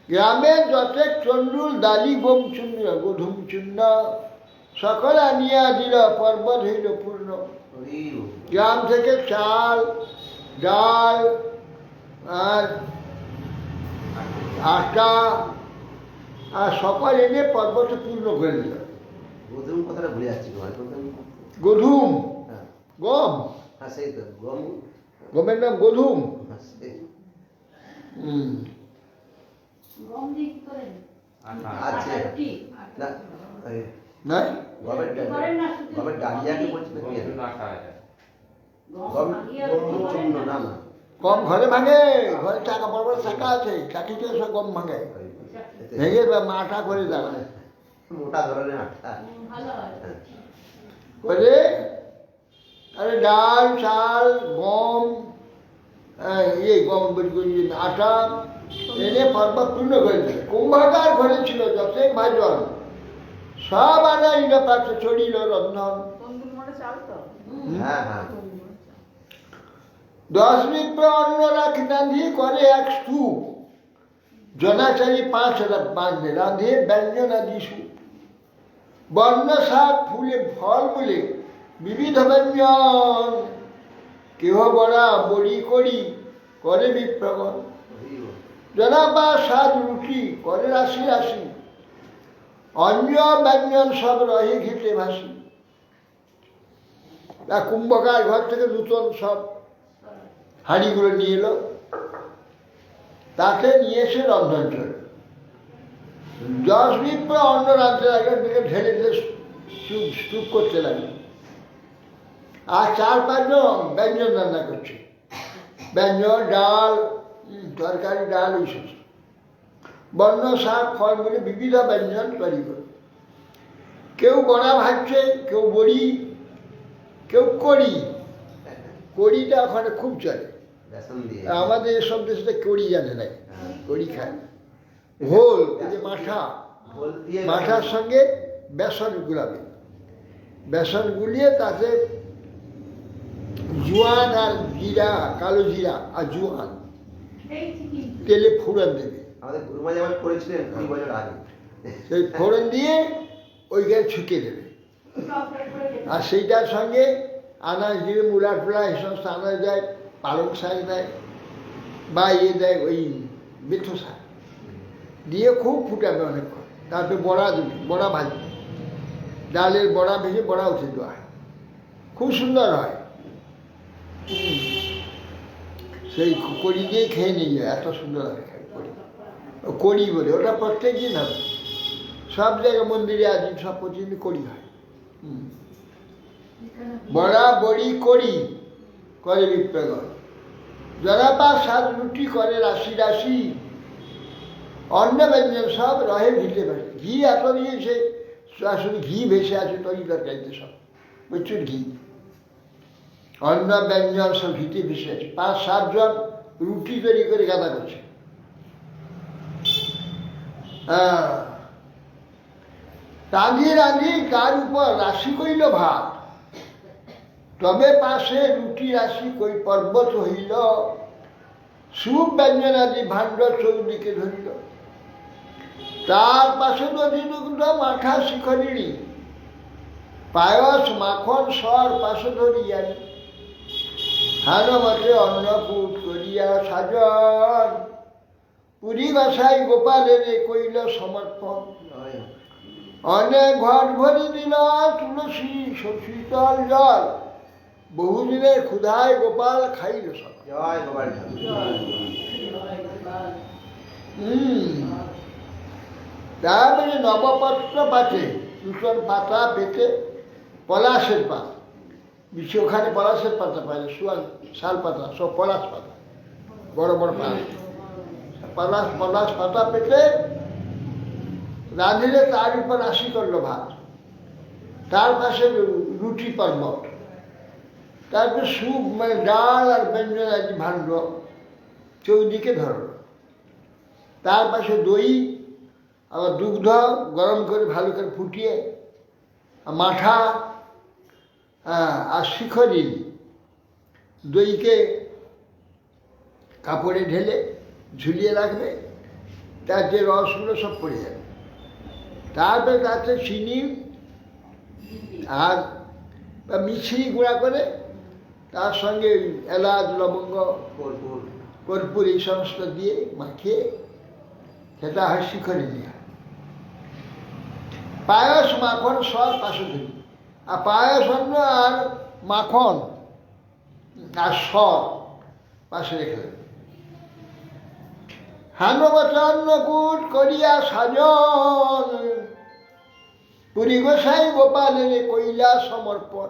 গ্রামের যতেক চণ্ডুল দালি বোম চূর্ণ গোধূম চূর্ণ, সকল আনিয়া দিল পর্বত হইল পূর্ণ। গ্রাম থেকে চাল ডাল আর আটা আর সকল এনে পর্বতে পূর্ণ করে দিল। গোধূম কথাটা ভুলে যাচ্ছি। গোধূম, হ্যাঁ গম, হ্যাঁ সেই তো গম। গমের নাম গোধূম। হ্যাঁ, সেই। আছে না এই নাই গমের ডালিয়াকে বলছি না কি আছে? গম চূর্ণ না না গম ঘরে ভাঙে, ঘরে টাকা বড় বড় টাকা আছে, চাকিতে সব গম ভাঙে, ভেঙে আটা করে দেওয়া মোটা ধরনের আটা করে। আরে ডাল চাল গম, গম আটা এনে পর্বত পূর্ণ করে দিল। কুম্ভাকার ঘরে ছিল যতেক ভাজন, সব আনা ইন্দ্র পাত্রে চড়িল রন্ধন। হ্যাঁ হ্যাঁ 10 বিপ্র অন্ন রান্ধি করে এক স্তূপ, জনাচারী 5 বাঁধবে রাঁধে ব্যঞ্জন আদি সুপ। বর্ণ শাক ফুলে ফল মূলে বিবিধ ব্যঞ্জন, কেহ বড়া বড়ি করি করে বিপ্রগণ। জনাবা সাত রুটি করে রাশি রাশি, অন্য ব্যঞ্জন সব রহে ঘিটে ভাসি। কুম্ভকার ঘর থেকে নূতন সব হাঁড়িগুলো নিয়ে এলো, তাকে নিয়ে এসে রন্ধন চলে। 10 বিপ্র অন্ন রাঁধতে লাগলো, দিকে ঢেলে ঢেলে স্তূপ করতে লাগলো। আর 4-5 জন ব্যঞ্জন রান্না করছে, ব্যঞ্জন ডাল তরকারি ডাল এইসব, বর্ণ শাক ফল মূলে বিবিধ ব্যঞ্জন তৈরি করে। কেউ বড়া ভাজছে, কেউ বড়ি, কেউ কড়ি। কড়িটা ওখানে খুব চলে, বেসন দিয়ে। আমাদের এসব দেশে কড়ি জানে না, কড়ি খায়। ঘোল, এই যে মাঠা, ঘোল দিয়ে মাঠার সঙ্গে বেসন গুলাবে, বেসন গুলিয়ে তাতে জোয়ান আর জিরা, কালো জিরা আর জোয়ান তেলে ফোড়ন দেবে। আমাদের গুরুমা যেমন করেছিলেন 20 বছর আগে। সেই ফোড়ন দিয়ে ওইখানে ছুকে দেবে। আর সেইটার সঙ্গে আনাজ দিয়ে মূলা টুলা এই সমস্ত আনাজ দেয়, পালং শাক দেয় বা দেয় ওই মেথো শাক দিয়ে খুব ফুটাবে অনেকক্ষণ। তারপরে বড়া দেবে, বড়া ভাজবে, ডালের বড়া ভেজে বড়া উঠে দেওয়া হয়, খুব সুন্দর হয়। সেই কড়ি দিয়ে খেয়ে নিয়ে যায়, এত সুন্দর হয় কড়ি। কড়ি বলে ওটা প্রত্যেক দিন হবে, সব জায়গায় মন্দিরে আজ সব প্রতিদিন কড়ি হয়। বড়া বড়ি কড়ি করে বিপ্রগণ, জনাবা 7 রুটি করে রাশি রাশি, অন্ন ব্যঞ্জন সব রহে ভিটে ভেসে। ঘি এত দিয়েছে, শুধু ঘি ভেসে আছে তরি তরকারিতে, সব প্রচুর ঘি। অন্ন ব্যঞ্জন সব ভিটে ভেসে আছে। 5-7 জন রুটি তৈরি করে গাদা করছে। রাঁধি রাঁধি তার উপর রাশি কইল ভাত, তবে পাশে রুটি রাশি কই পর্বত হইল। সুপ ব্যঞ্জন আদি ভাণ্ড চৌদিকে ধরিল, তার পাশে নদীদুগ্ধ মাঠা শিখরিণী, পায়স মাখন সর পাশে ধরিয়া। হান মতে অন্নকূট করিয়া সাজন, পুরী বাসাই গোপালের কইল সমর্পণ। অনেক ঘট ভরি দিল তুলসী শীতল জল, বহুদিনের ক্ষুধায় গোপাল খাইল সব। জয় গোপাল তারপরে নবপত্র পাতে, নূতন পাতা পেতে, পলাশের পাতা, বিশ্ব ওখানে পলাশের পাতা পায় না, শাল পাতা, সব পলাশ পাতা, বড় বড় পাতা, পলাশ পাতা পেতে রাঁধিলে তার উপর রাশি করলো ভাত, তার পাশে রুটি পর্বত, তারপর সুপ মানে ডাল আর ব্যঞ্জন আদি ভাণ্ড চৌদিকে ধরল, তার পাশে দই, আবার দুগ্ধ গরম করে ভালো করে ফুটিয়ে, মাঠা আর শিখরিণ, দইকে কাপড়ে ঢেলে ঝুলিয়ে রাখবে, তার যে রসগুলো সব পড়ে যাবে। তারপরে তাতে চিনি আর মিছরি গুঁড়া করে তার সঙ্গে এলাচ লবঙ্গ কর্পূর কর্পূর এই সমস্ত দিয়ে মাখিয়ে সেটা হয় শিখরে দেওয়া। পায়স মাখন সব পাশে ধরি, আর পায়স অন্য আর মাখন আর সর পাশে রেখে দেবে। হানবচন্নকূট করিয়া সাজন, পুরী গোসাই গোপালের কইলা সমর্পণ।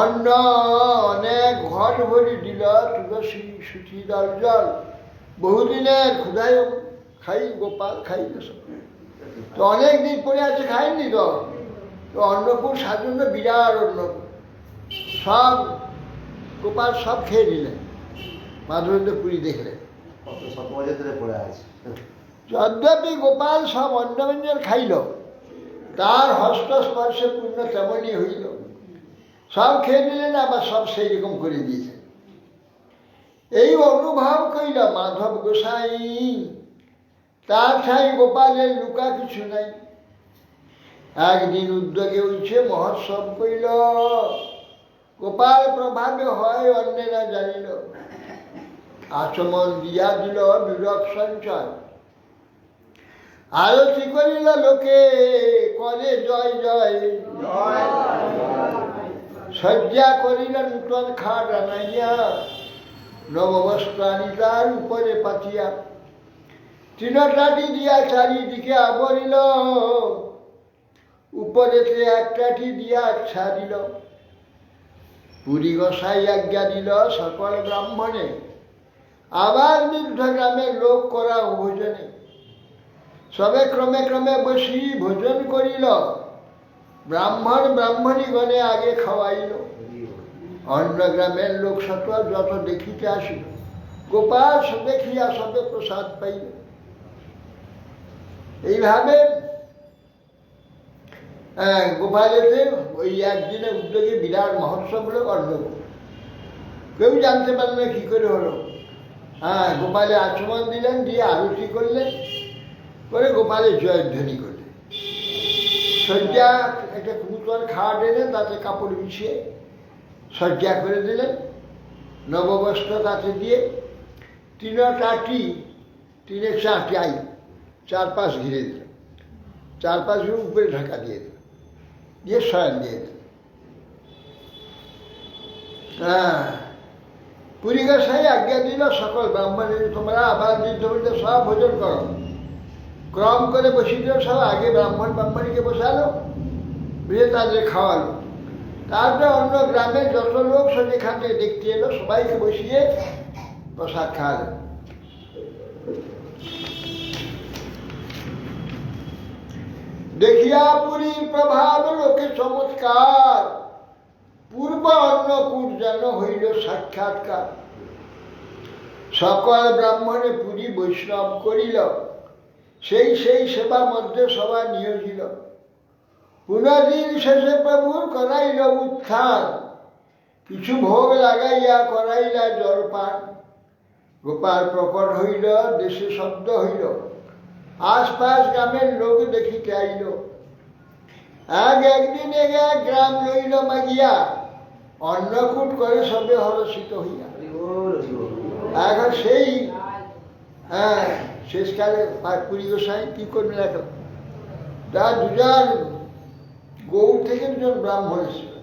অন্ন অনেক ঘট ভরি দিল, তুলসী সুচি দল জল, বহুদিনের ক্ষুধায় খাই গোপাল খাইল সব। তো অনেক দিন পরে আছে খাইনি তো অন্নকূট সাজন্য বিরাট অন্নকূট, সব গোপাল সব খেয়ে নিলেন। মাধবেন্দ্র পুরী দেখলেন কত শত বছর ধরে পড়ে আছে। যদ্যপি গোপাল সব অন্নব্যঞ্জন খাইল, তার হস্তস্পর্শে পূর্ণ তেমনই হইল। সব খেয়ে নিলেন, আবার সব সেই রকম করে দিয়েছে। এই অনুভব কইল মাধব গোসাই, তার ঠাই গোপালের লুকা কিছু নাই। একদিন উদ্যোগে উঠছে মহোৎসব কইল, গোপাল প্রভাবে হয় অন্যেরা জানিল। আচমন দিয়া দিল বিরক সঞ্চয়, আরতি করিল লোকে করে জয় জয়। শয্যা করিল নূতন খাট আনাইয়া, নববস্ত্র আনিতার উপরে পাতিয়া। তৃণটাটি দিয়া চারিদিকে আবরিল, উপরেতে একটাটি দিয়া ছাড়িল। পুরী গোসাই আজ্ঞা দিল সকল ব্রাহ্মণে, আবার বৃদ্ধ গ্রামের লোক করা ভোজনে। সবে ক্রমে ক্রমে বসি ভোজন করিল, ব্রাহ্মণ ব্রাহ্মণীগণে আগে খাওয়াইল। অন্য গ্রামের লোক সকল যত দেখিতে আসিল, গোপাল দেখিয়া সবে প্রসাদ পাইল। এইভাবে গোপালেতে ওই একদিনের উদ্যোগে বিরাট মহোৎসব হলো অন্নকূট। কেউ জানতে পারল না কি করে হলো। গোপালে আচমন দিলেন, দিয়ে আরতি করলেন, করে গোপালের জয়ধ্বনি করলেন। শয্যা একটা নূতন খাট এনে তাতে কাপড় বিছিয়ে শয্যা করে দিলেন, নববস্ত্র তাতে দিয়ে তৃণটাটি, তৃণের চাটাই চারপাশ ঘিরে দিল, চারপাশ ঘিরে উপরে ঢাকা দিয়ে দিল, দিয়ে শয়ন দিয়ে দিল। পুরী গোসাই আজ্ঞা দিল সকল ব্রাহ্মণের, তোমরা আবার বৃদ্ধ সব ভোজন করো। ক্রম করে বসিল, সব আগে ব্রাহ্মণ ব্রাহ্মণীকে বসালো, বুঝে তাদের খাওয়ালো। তারপরে অন্য গ্রামে যত লোক সেখান থেকে দেখতে এলো, সবাইকে বসিয়ে প্রসাদ খাওয়ালো। দেখিয়া পুরীর প্রভাব লোকে চমৎকার, পূর্ব অন্নকূট যেন হইল সাক্ষাৎকার। সকল ব্রাহ্মণে পুরী বৈষ্ণব করিল, সেই সেই সেবা মধ্যে সবাই নিয়োজিল। পুনর্দিন শেষে প্রভুর করাইল উত্থান, কিছু ভোগ লাগাইয়া করাইলা জলপান। গোপাল প্রকট হইল, দেশে শব্দ হইল, আশপাশ গ্রামের লোক দেখিতে আইল। একদিন এক গ্রাম লইল মাগিয়া, অন্নকূট করে সবে হরষিত হইয়া। এখন সেই শেষকালে পুরী গোসাই কি করবেন, এখন তার দুজন গৌড় থেকে দুজন ব্রাহ্মণ এসেছিল।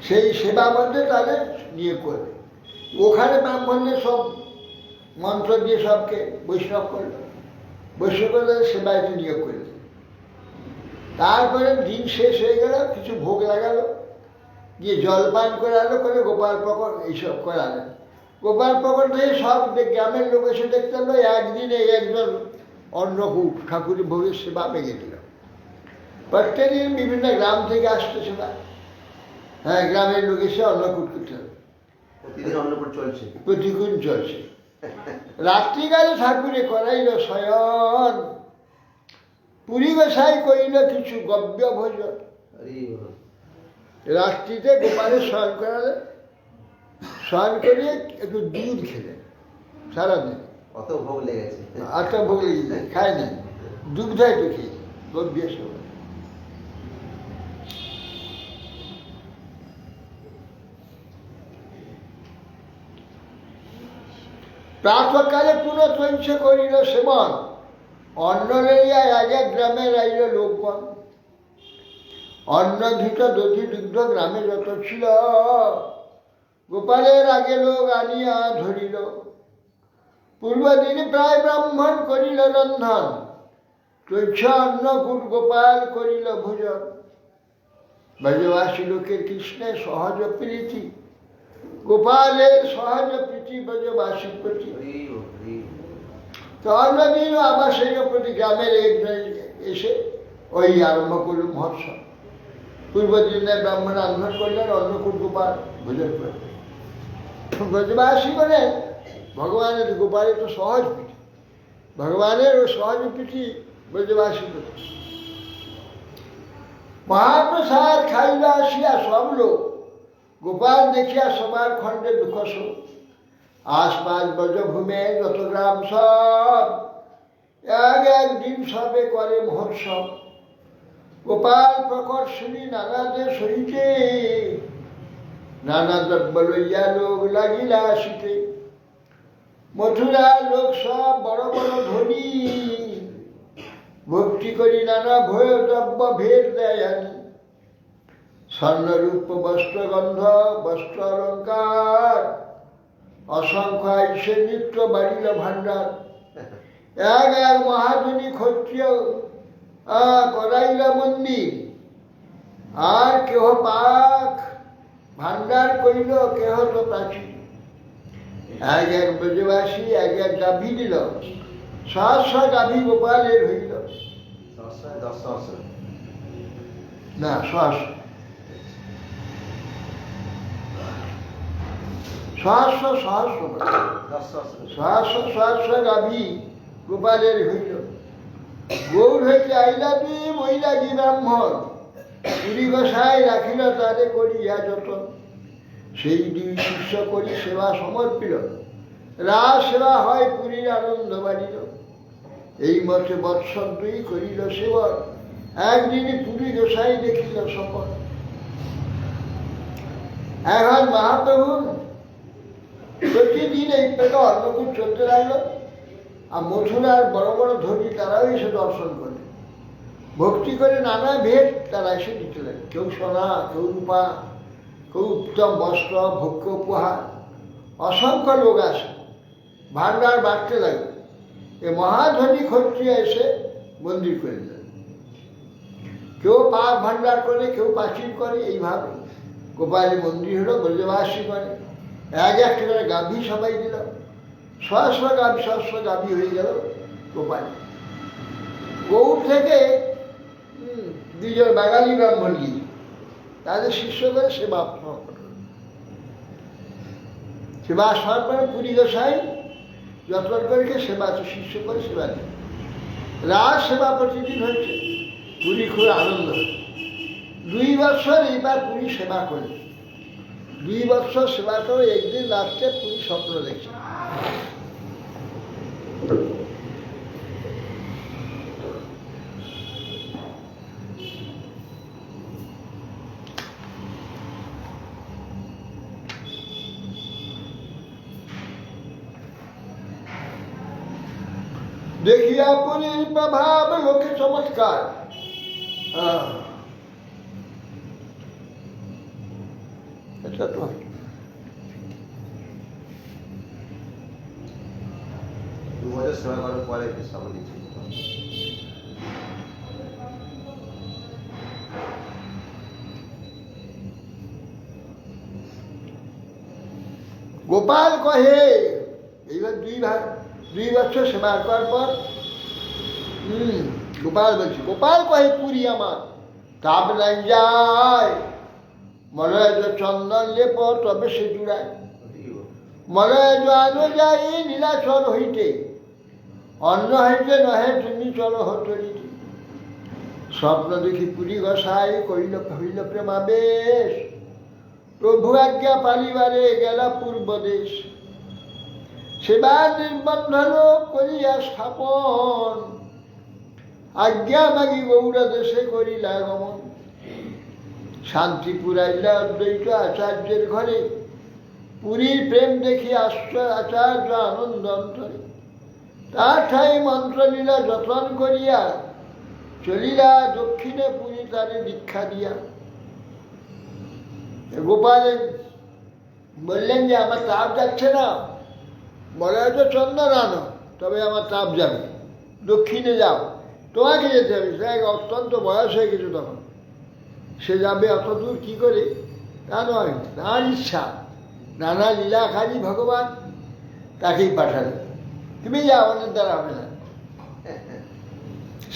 সেই সেবা মধ্যে তাদের নিয়ে করবে। ওখানে ব্রাহ্মণদের সব মন্ত্র দিয়ে সবকে বৈষ্ণব করল, বৈষ্ণব করে সেবায় নিয়োগ করল। তারপরে দিন শেষ হয়ে গেল, কিছু ভোগ লাগালো, গিয়ে জলপান করালো, করে গোপাল প্রকট এইসব করালেন। গোপাল প্রকট হয়ে সব গ্রামের লোক এসে দেখতে হলো, একদিনে একজন অন্নকূট ঠাকুরের ভোগের সেবা পেয়ে দিল। প্রত্যেকদিন বিভিন্ন গ্রাম থেকে আসতো সেবা। গ্রামের লোক এসে অন্নকূট করতে হবে, প্রতিদিন অন্নকূট চলছে, প্রতিদিন চলছে। রাত্রিকালে ঠাকুরে করাইল শয়ন, পুরী গোসাই করিল কিছু গব্য ভোজন। রাত্রিতে গোপালের শয়ন করালেন, শয়ন করিয়ে একটু দুধ খেলেন সারাদিন। অত ভোগ লেগেছে, আটটা ভোগ লেগেছে, খায় না, দুগ্ধ একটু খেয়েছে গব্য সময়। প্রাতকালে পুনঃ তৈছে করিল সেবন, অন্ন লইয়া এক এক গ্রামে রাইল লোকগণ। অন্ন ঘৃত দধি দুগ্ধ গ্রামে যত ছিল, গোপালের আগে লোক আনিয়া ধরিল। পূর্বদিন প্রায় ব্রাহ্মণ করিল রন্ধন, তৈছ অন্নকূট গোপাল করিল ভোজন। ব্রজবাসী লোকের কৃষ্ণের সহজ প্রীতি, গোপালের সহজ প্রীতি ব্রজবাসীর প্রতি। তো অন্যদিন আবার সেই প্রতি গ্রামের এসে ওই আরম্ভ করল মহোৎসব। পূর্বদিনে ব্রাহ্মণ রান্ধন করলেন, অন্নকূট গোপাল ভোজন করলেন। ব্রজবাসী বলেন ভগবানের গোপালের তো সহজ প্রীতি, ভগবানের ও সহজ প্রীতি ব্রজবাসী প্রতি। মহাপ্রসাদ খাইলা আসিয়া সব লোক, গোপাল দেখিয়া সবার খণ্ডে দুঃখ শোক। আশপাশ ব্রজভূমে যত গ্রাম সব, এক একদিন সবে করে মহোৎসব। গোপাল প্রকর্ষণী নানা দেশ হইতে, নানা দ্রব্য লইয়া লোক লাগিলা আসিতে। মথুরার লোক সব বড় বড় ধনী, ভক্তি করি নানা ভয় দ্রব্য ভেদ দেয় আনি। স্বর্ণরূপ বস্ত্র গন্ধ বস্ত্র অলঙ্কার, অসংখ্য আইসে নিত্য বাড়িল ভাণ্ডার। এক এক মহাজনী ক্ষত্রিয় করাইল মন্দির, আর কেহ পাক ভাণ্ডার করিল, কেহ তো প্রাচীর। এক এক ব্রজবাসী এক এক গাভী দিল, সহস্র গাভী গোপালের হইল। না সহস্র সহস্র সহস্র সহস্র সহস্র গাভী গোপালের হইল। গৌর হইতে আইলা দুই বৈরাগী ব্রাহ্মণ, পুরী গোসাই রাখিল তারে করিয়া যতন। সেই দুই শিষ্য করি সেবা সমর্পিল, রাস সেবা হয় পুরীর আনন্দ বাড়িল। এই মতে বৎসর দুই করিল সেবন, একদিন পুরী গোসাই দেখিল সফল। এখন মহাপ্রভু প্রতিদিন এই পেটে অন্নকূট চলতে লাগলো, আর মথুরার বড় বড় ধনী তারাও এসে দর্শন করে, ভক্তি করে নানা ভেদ তারা এসে দিতে লাগে। কেউ সোনা, কেউ রূপা, কেউ উত্তম বস্ত্র, ভোগ্য উপহার, অসংখ্য লোক আসে, ভাণ্ডার বাড়তে লাগে। এ মহাধনী ক্ষত্রিয় এসে মন্দির করে দেয়, কেউ পাক ভাণ্ডার করে, কেউ প্রাচীর করে। এইভাবে গোপালের মন্দির হলো, ব্রজবাসী করে এক একটা করে গাভী সবাই দিল, সহস্র গাভী হয়ে গেল গোপাল। গৌর থেকে দুজন বাঙালি ব্রাহ্মণ গিয়ে তাদের শিষ্য করে সেবা সেবা সরকার পুরী গোসাই যত্ন করে সেবা শিষ্য করে সেবা দেয়। রাজ সেবা প্রতিদিন হচ্ছে, পুরী খুব আনন্দ হচ্ছে। 2 বছর এইবার পুরী সেবা করে, 2 বছর সেবা করে একদিন রাত্রে পুরী স্বপ্ন দেখছে। দেখিয়া পুরীর প্রভাব লোকে চমৎকার, এটা তো সেবা করার পরে শ্রাবণ দিচ্ছে। গোপাল কহে এইবার 2 বছর সেবা করার পর গোপাল বলছি, গোপাল কহে পুরী আমার তাপ নাই যায়, মলয় চন্দন লেপ তবে সে জুড়ায়। মলয় আনো যাই নীলাচল হইতে, অন্ন হইতে নহে তুমি চলো হতরিতে। স্বপ্ন দেখি পুরী গোসাই কইল হইল প্রেমাবেশ, প্রভু আজ্ঞা পালিবারে গেলা পূর্ব দেশ। সেবা নির্বন্ধন করিয়া স্থাপন, আজ্ঞা মাগি গৌর দেশে করিলা গমন। শান্তি পুরাইলা অদ্বৈত আচার্যের ঘরে, পুরীর প্রেম দেখি আচার্য আনন্দ অন্তরে, তার ঠাই মন্ত্র লীলা যতন করিয়া চলিলা দক্ষিণে পুরী তারে দীক্ষা দিয়া। গোপাল বললেন যে আমার তাপ যাচ্ছে না, বলে হয়তো চন্দন আনো, তবে আমার তাপ যাবে, দক্ষিণে যাও, তোমাকে যেতে হবে। সে অত্যন্ত বয়স হয়ে গেছে তখন, সে যাবে অত দূর কী করে? তা নয়, তার ইচ্ছা, নানা লীলাকারী ভগবান তাকেই পাঠাবে, তুমি যাও, অনেক দ্বারা হবে না।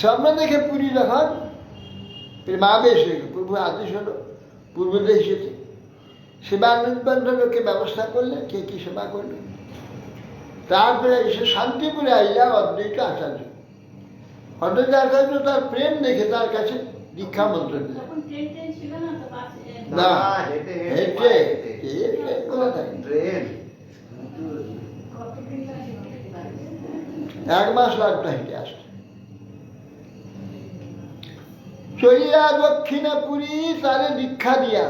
স্বপ্ন দেখে পুরী যখন প্রেমাবেশ হয়ে গেল, প্রভু আদেশ হলো পূর্বদেশ যেতে, সেবা নির্বন্ধ লোকে ব্যবস্থা করলেন, কে কি সেবা করলেন। তারপরে এসে শান্তিপুরে আইলা অদ্বৈত আচার্য। অদ্বৈত আচার্য তার প্রেম দেখে তার কাছে দীক্ষা মন্ত্র দিলেন। না, হেঁটে এক মাস লাগতো হেঁটে আসতে। চলিয়া দক্ষিণে পুরী তারে দীক্ষা দিয়া,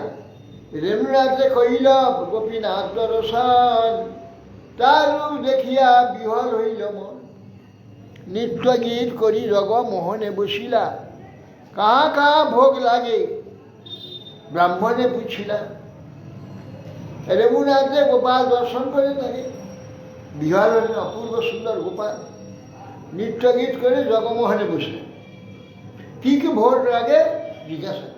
রেণুনাথে কহিল গোপীনাথ দর্শন, তার রূপ দেখিয়া বিহল হইল মন। নৃত্য গীত করি রগ মোহনে বসিলা, কাহা কাহা ভোগ লাগে ব্রাহ্মণে পুছিলা। রেণুনাথে গোপাল দর্শন করে তাকে বিহল হলেন, অপূর্ব সুন্দর গোপাল নৃত্য গীত করে জগমোহনে বসলেন। কি কি ভোগ লাগে জিজ্ঞাসা,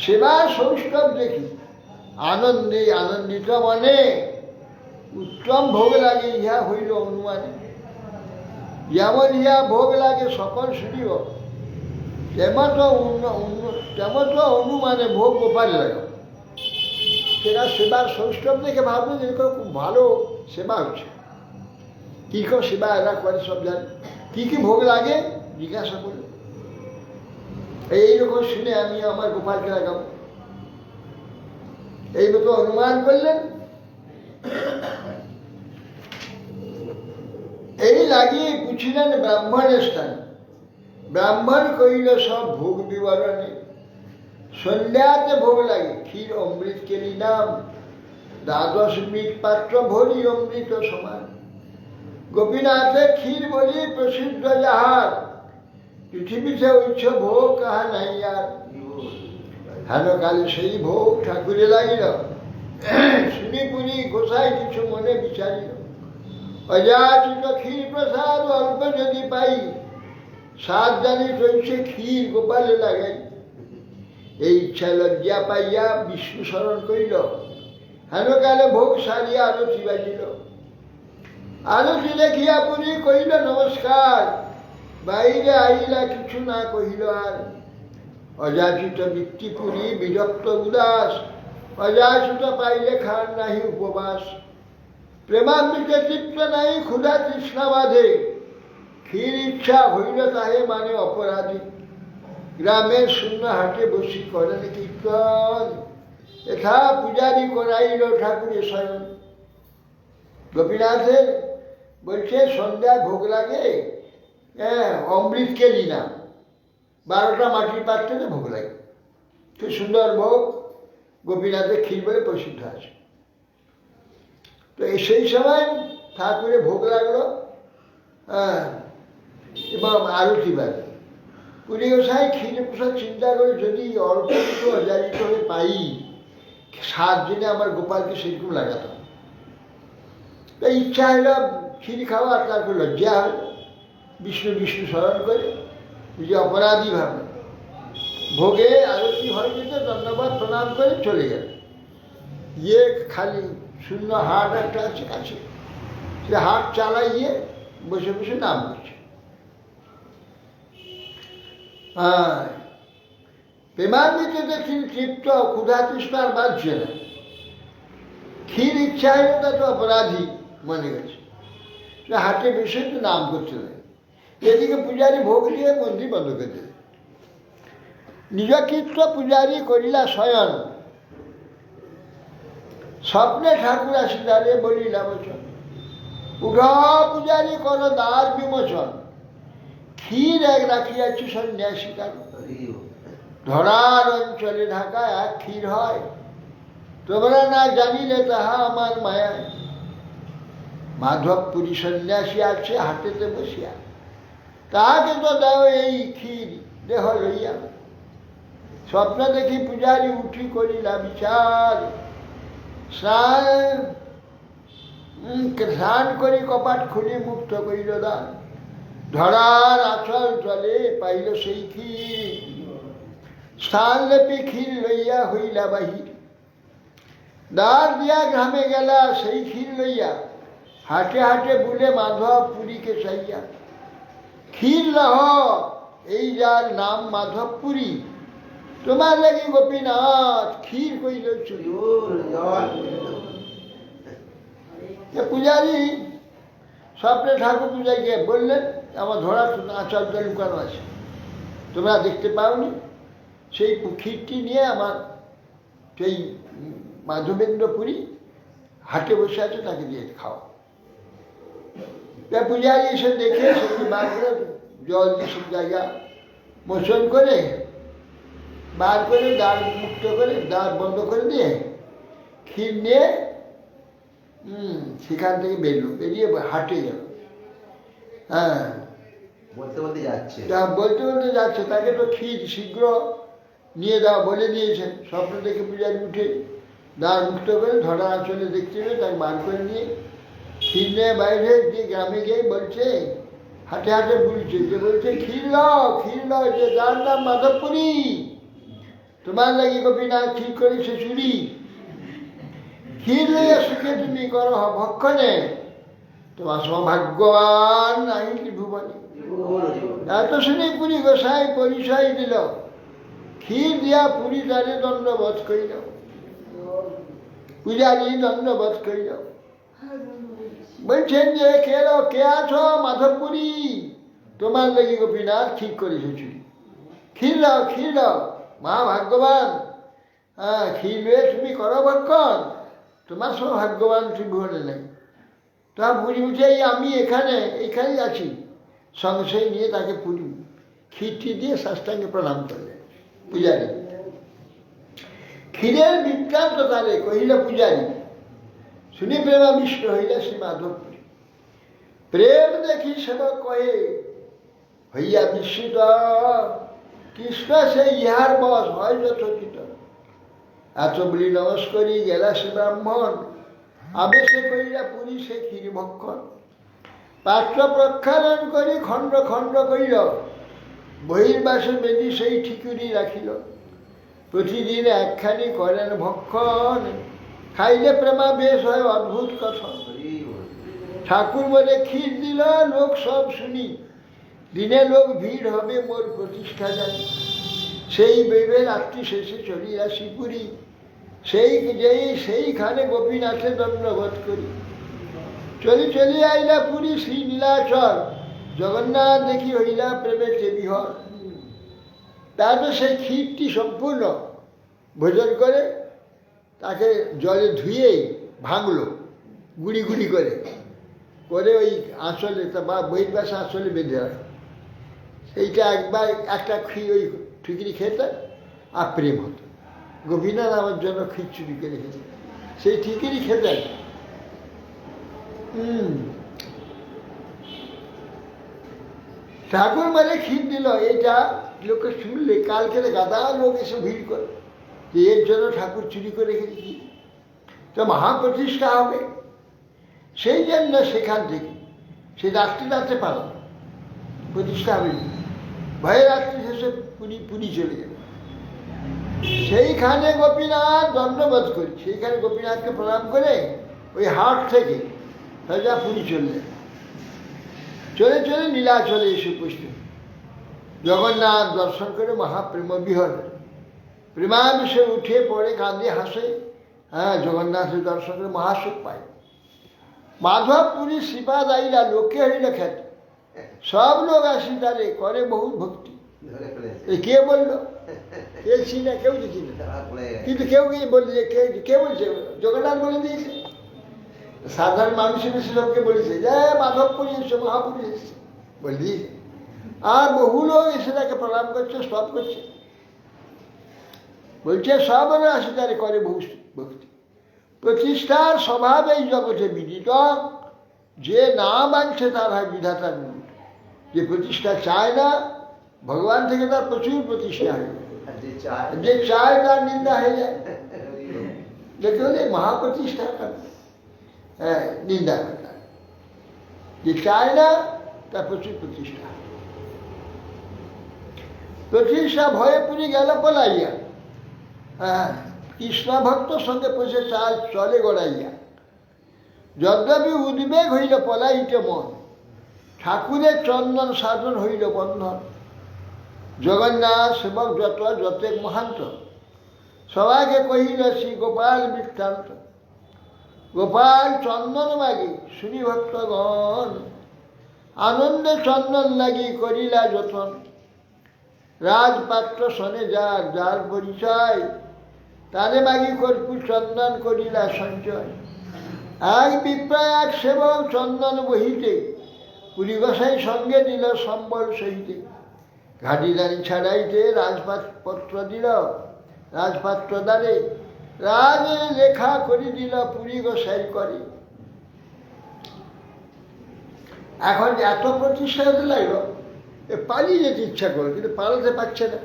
সেবা সৌষ্ঠব দেখি আনন্দে আনন্দিত মনে, উত্তম ভোগ লাগে ইহা হইল অনুমানে। যেমন ইহা ভোগ লাগে সকল শুনিব, তেমত অনুমানে ভোগ গোপাল লাগে। সেটা সেবার সৌষ্ঠব দেখে ভাবলো যে খুব ভালো সেবা হচ্ছে, কী কেউ সেবা এরা করে সব জানে। কী কী ভোগ লাগে জিজ্ঞাসা করলো। এইরকম শুনে আমি আমার গোপালকে লাগাবো, এই মতো অনুমান করলেন। এই লাগিয়ে পুছিলেন ব্রাহ্মণের স্থানে। ব্রাহ্মণ কইল সব ভোগ বিবরণে, সন্ধ্যাতে ভোগ লাগে ক্ষীর অমৃত কেলি নাম, দ্বাদশ মৃত পাত্র ভরি অমৃত সমান। গোপীনাথের ক্ষীর বলি প্রসিদ্ধ যাহার, পৃথিবীতে উচ্চ ভোগ কাহা নাই আর। হেন কালে সেই ভোগ ঠাকুরে লাগিল, শুনি পুরি গোসাই কিছু মনে বিচারিল। অযাচিত ক্ষীর প্রসাদ অল্প যদি পাই, সাত জানি চলছে ক্ষীর গোপালে লাগাই। এই ইচ্ছা লজ্জা পাইয়া বিষ্ণু স্মরণ করিল, হেন কালে ভোগ সারিয়া আরতি বাজিল। আরতি দেখিয়া পুরি কহিল নমস্কার, বাইরে আইলা কিছু না কহিল আর। অযাচিত বৃত্তি পুরি বিরক্ত উদাস, অযাচিত পাইলে খান নাহি উপবাস। প্রেমামৃতে তৃপ্ত নাই ক্ষুধা তৃষ্ণা বাঁধে, ক্ষীর ইচ্ছা হইল তাহে মানে অপরাধী। গ্রামের শূন্য হাটে বসি করেন কীর্তন, এথা পূজারি করাইল ঠাকুরে স্বয়ং। গোপীনাথের বলছে সন্ধ্যায় ভোগ লাগে অমৃত কেলি না, 12টা মাটির পাত্রে ভোগ লাগে, খুব সুন্দর ভোগ। গোপীনাথের ক্ষীর বলে প্রসিদ্ধ আছে। তো সেই সময় ঠাকুরে ভোগ লাগলো এবং আরতি বাজে। পুরী গোসাই ক্ষীর প্রসাদ চিন্তা করে যদি অল্প একটু অযাচিত হয়ে পাই, 7 দিনে আমার গোপালকে সেরকম লাগাতাম। তো ইচ্ছা হইল ক্ষীর খাওয়া, তারপর লজ্জা হইল, বিষ্ণু বিষ্ণু স্মরণ করে যে অপরাধী ভাবে ভোগে আরতি হয়ে যেত, ধন্যবাদ প্রণাম করে চলে গেল। গিয়ে খালি শূন্য হাট একটা আছে কাছে, সে হাট চালাইয়ে বসে বসে নাম করছে। প্রেমান্বিতে দেখি তৃপ্ত, ক্ষুধা তৃষ্ণা আর বাঁচছে না। ক্ষীর ইচ্ছা হইল তা তো অপরাধী মনে গেছে, সে হাটে বসে তো নাম করতে লাগে। এদিকে পূজারী ভোগ দিয়ে মন্দির বন্ধ করে দেবে। নিজকৃত্য পূজারী করিলা শয়ন, স্বপ্নে ঠাকুর আসিলারে বলিলা বচন। উঠ পূজারী কর দ্বার বিমোচন, ক্ষীর এক রাখিয়াছি সন্ন্যাসী কারণ। ধরার অঞ্চলে ঢাকা এক ক্ষীর হয়, তোমরা না জানিলে তাহা আমার মায়ায়। মাধবপুরী সন্ন্যাসী আছে হাটেতে বসিয়া, তাহাকে তো দাও এই ক্ষীর দেহ লইয়া। স্বপ্ন দেখি পূজারী উঠি করিলা বিচার, স্নান করি কপাট খুলি মুক্ত করিল দ্বার। ধরার আচল জলে পাইল সেই ক্ষীর, স্থান লেপি ক্ষীর লইয়া হইলা বাহির। দ্বার দিয়া গ্রামে গেলা সেই ক্ষীর লইয়া, হাটে হাটে বুলে মাধবপুরীকে চাইয়া। ক্ষীর লহ এই যার নাম মাধবপুরী, তোমার লাগি গোপীনাথ ক্ষীর কইল চুরি। পূজারী স্বপ্নে ঠাকুর পূজায় গিয়ে বললেন, আমার ধরা আচার্য লুকানো আছে, তোমরা দেখতে পাওনি। সেই ক্ষীরটি নিয়ে আমার সেই মাধবেন্দ্রপুরী হাটে বসে আছে, তাকে দিয়ে খাও। পূজারী এসে দেখে সেটি বার করে জল দিয়ে সব জায়গা মোচন করে বার করে দ্বার মুক্ত করে দ্বার বন্ধ করে দিয়ে ক্ষীর নিয়ে সেখান থেকে বেরলো, বেরিয়ে হাটে গেল। হ্যাঁ, বলতে বলতে যাচ্ছে, বলতে বলতে যাচ্ছে, তাকে তো ক্ষীর শীঘ্র নিয়ে দাও বলে দিয়েছেন। স্বপ্ন দেখে পূজারি উঠে দ্বার মুক্ত করে ধরা আঁচলে দেখতে হবে, তাকে বার করে নিয়ে ক্ষীর নিয়ে বাইরে দিয়ে গ্রামে গিয়ে বলছে, হাটে হাটে বুলছে, যে বলছে ক্ষীর লও যে যার নাম মাধবপুরী, তোমার লাগি গোপীনাথ ঠিক করেছে চুরি। ক্ষীর লইয়া সুখে তুমি করো ভক্ষণে, তোমার সৌভাগ্যবান নাহি ত্রিভুবনে। এত শুনে পুরী গোসাই পরিচয় দিল, ক্ষীর দিয়া পুরী দ্বারে দণ্ডবোধ করিল। পূজারী দণ্ডবোধ করিল, বলছেন যে কে আছো মাধবপুরী, তোমার লাগি গোপীনাথ ঠিক করেছে চুরি। ক্ষীর দাও মা ভাগ্যবান, হ্যাঁ ক্ষীর লয়ে তুমি করো ভক্ষণ, তোমার সৌভাগ্যবান ত্রিভুবনে নেই। তা বুঝি বুঝে আমি এখানেই আছি। সংশয় নিয়ে তাকে পুরী ক্ষীরটি দিয়ে সাষ্টাঙ্গে প্রণাম করলেন পূজারী। ক্ষীরের বৃত্তান্ত তারে কহিল পূজারী, শুনি প্রেমাবিষ্ট হইলা শ্রী মাধবপুরী। প্রেম দেখি সেবক কহে হইয়া বিস্মিত, কৃষ্ণ সে ইহার বশ হয় যথোচিত। এত বলি নমস্করি গেলা সে ব্রাহ্মণ, আবেশে করিলা পুরী সে ক্ষীর ভক্ষণ। পাত্র প্রক্ষালন করি খণ্ড খণ্ড করিল, বহির্বাসে বেদি সেই ঠিকুরি রাখিল। প্রতিদিন একখানি করেন ভক্ষণ, খাইলে প্রেমাবেশ হয় অদ্ভুত কথন। ঠাকুর বলে ক্ষীর দিল লোক সব শুনি, দিনে লোক ভিড় হবে মোর প্রতিষ্ঠা জানি। সেই ভেবে রাত্রি শেষে চলি আসি পুরী, সেইখানে গোপীনাথে দণ্ডবোধ করি। চলি আইলা পুরী শ্রী নীলাচল, জগন্নাথ দেখি হইলা প্রেমেতে বিহর। তারপর সেই ক্ষীরটি সম্পূর্ণ ভোজন করে তাকে জলে ধুয়েই ভাঙলো গুড়ি গুড়ি করে ওই আঁচলে বা বহির্বাসে আঁচলে বেঁধে রাখে। সেইটা একবার একটা ওই ঠিকরি খেতে আর প্রেম হতো। গোপীনাথ আমার জন্য খিচুড়ি করে খেতে, সেই ঠিকরি খেতেন। ঠাকুর মানে ক্ষীর দিল, এইটা লোকে শুনলে কালকে গাদা লোক এসে ভিড় করে যে এর জন্য ঠাকুর চুরি করে রেখেছি, তো মহাপ্রতিষ্ঠা হবে। সেই জন্য সেখান থেকে সে রাত্রে পালাম, প্রতিষ্ঠা হবে ভয়ে রাত্রি শেষে পুরী চলে গেল। সেইখানে গোপীনাথ দণ্ডবোধ করি, সেইখানে গোপীনাথকে প্রণাম করে ওই হাট থেকে সোজা পুরী চললেন। চলে নীলাচলে এসে উপস্থিত। জগন্নাথ দর্শন করে মহাপ্রেম বিহর, প্রেমাবেশে উঠে পড়ে কাঁদে হাসে। হ্যাঁ, জগন্নাথের দর্শন করে মহাসুখ পায়। মাধবপুরী শ্রীপাদ আইলা লোকে হইল খ্যাত, সব লোক আসি তারে করে বহু ভক্তি। কে বললো? কে চিনে? কেউ দেখি না, কিন্তু কেউ গিয়ে বলছে যে কে বলছে? জগন্নাথ বলে দিয়েছে। সাধারণ মানুষের বেশি লোককে বলেছে যে মাধবপুরী এসছে, মহাপুরী এসছে বলে দিয়েছে। আর বহু লোক এসে তাকে প্রণাম করছে, সব করছে। বলছে সব আসি তারে করে বহু ভক্তি। প্রতিষ্ঠার স্বভাব এই জগতে বিদিত, যে না মানছে তার হয় বিধাতার নিয়ম। যে প্রতিষ্ঠা চায় না, ভগবান থেকে তার প্রচুর প্রতিষ্ঠা হয়ে যায়, যে চায় তার নিন্দা হয়ে যায়। দেখুন এই মহাপ্রতিষ্ঠা নিন্দা করে, যে চায় না তার প্রচুর প্রতিষ্ঠা। প্রতিষ্ঠা ভয়ে পুরি গেল পলাইয়া, কৃষ্ণ ভক্ত সঙ্গে পৌঁছে চাল চলে গড়াইয়া। যদ্যপি উদ্বেগ হইল পলাইতে মন, ঠাকুরের চন্দন সাধন হইল বন্ধন। জগন্নাথ সেবক যতেক মহান্ত, সবাইকে কহিল শ্রী গোপাল বৃত্তান্ত। গোপাল চন্দন মাগি শুনি ভক্তগণ, আনন্দে চন্দন লাগি করিলা যতন। রাজপাত্র শোনে যার যার পরিচয়, তারে মাগি কর্পূর চন্দন করিলা সঞ্চয়। এক বিপ্রায় এক সেবক চন্দন বহিতে, পুরী গোসাই সঙ্গে দিল সম্বল সহিতে। ঘাটিদানি ছাড়াইতে রাজপত্র দিল, রাজপাত্র দ্বারে রাজে লেখা করি দিল পুরী গোসাই করে। এখন এত প্রতিষ্ঠা হতে লাগলো, পালিয়ে যেতে ইচ্ছা করে, কিন্তু পালাতে পারছে না।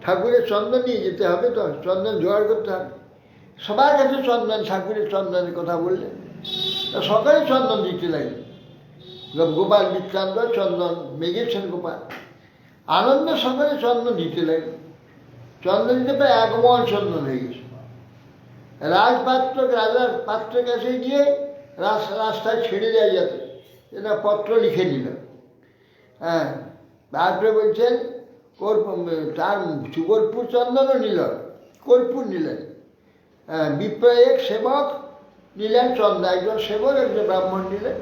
ঠাকুরের চন্দন নিয়ে যেতে হবে, তো চন্দন জোগাড় করতে হবে। সবার কাছে চন্দন, ঠাকুরের চন্দনের কথা বললে সকালে চন্দন দিতে লাগলো। গোপাল বৃত্তান্ত চন্দন মেঘেছেন গোপাল, আনন্দ সকালে চন্দন দিতে লাগলো। চন্দন দিতে প্রায় 1 মণ চন্দন হয়ে গেছে। রাজপাত্র রাজার পাত্রের কাছে গিয়ে রাস্তায় ছেড়ে দেয় যাতে, এটা পত্র লিখে নিল। হ্যাঁ, তারপরে বলছেন তার কর্পূর চন্দনও নিল, কর্পূর নিলেন। বিপ্রয়েক সেবক নিলেন চন্দন, একজন সেবক একজন ব্রাহ্মণ নিলেন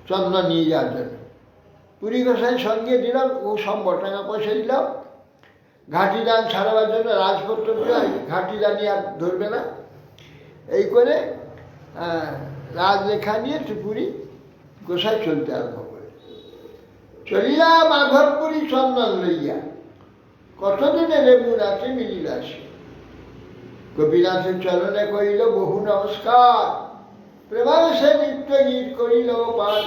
চন্দন নিয়ে যাওয়ার জন্য। পুরী গোসাই সঙ্গে দিলাম, ও সম্বর টাকা পয়সা দিলাম। ঘাটি দান ছাড়াবার জন্য রাজপত্র দিল, ঘাটি দানি আর ধরবে না। এই করে রাজলেখা নিয়ে পুরী গোসাই চলতে আরম্ভ করে। চলিলা মাধবপুরী চন্দন লইয়া, কতদিনে লেবু রাতে মিলিল আসে। গোপীনাথের চরণে করিল বহু নমস্কার, প্রেমাবেশে নিত্য গীত করিল পান।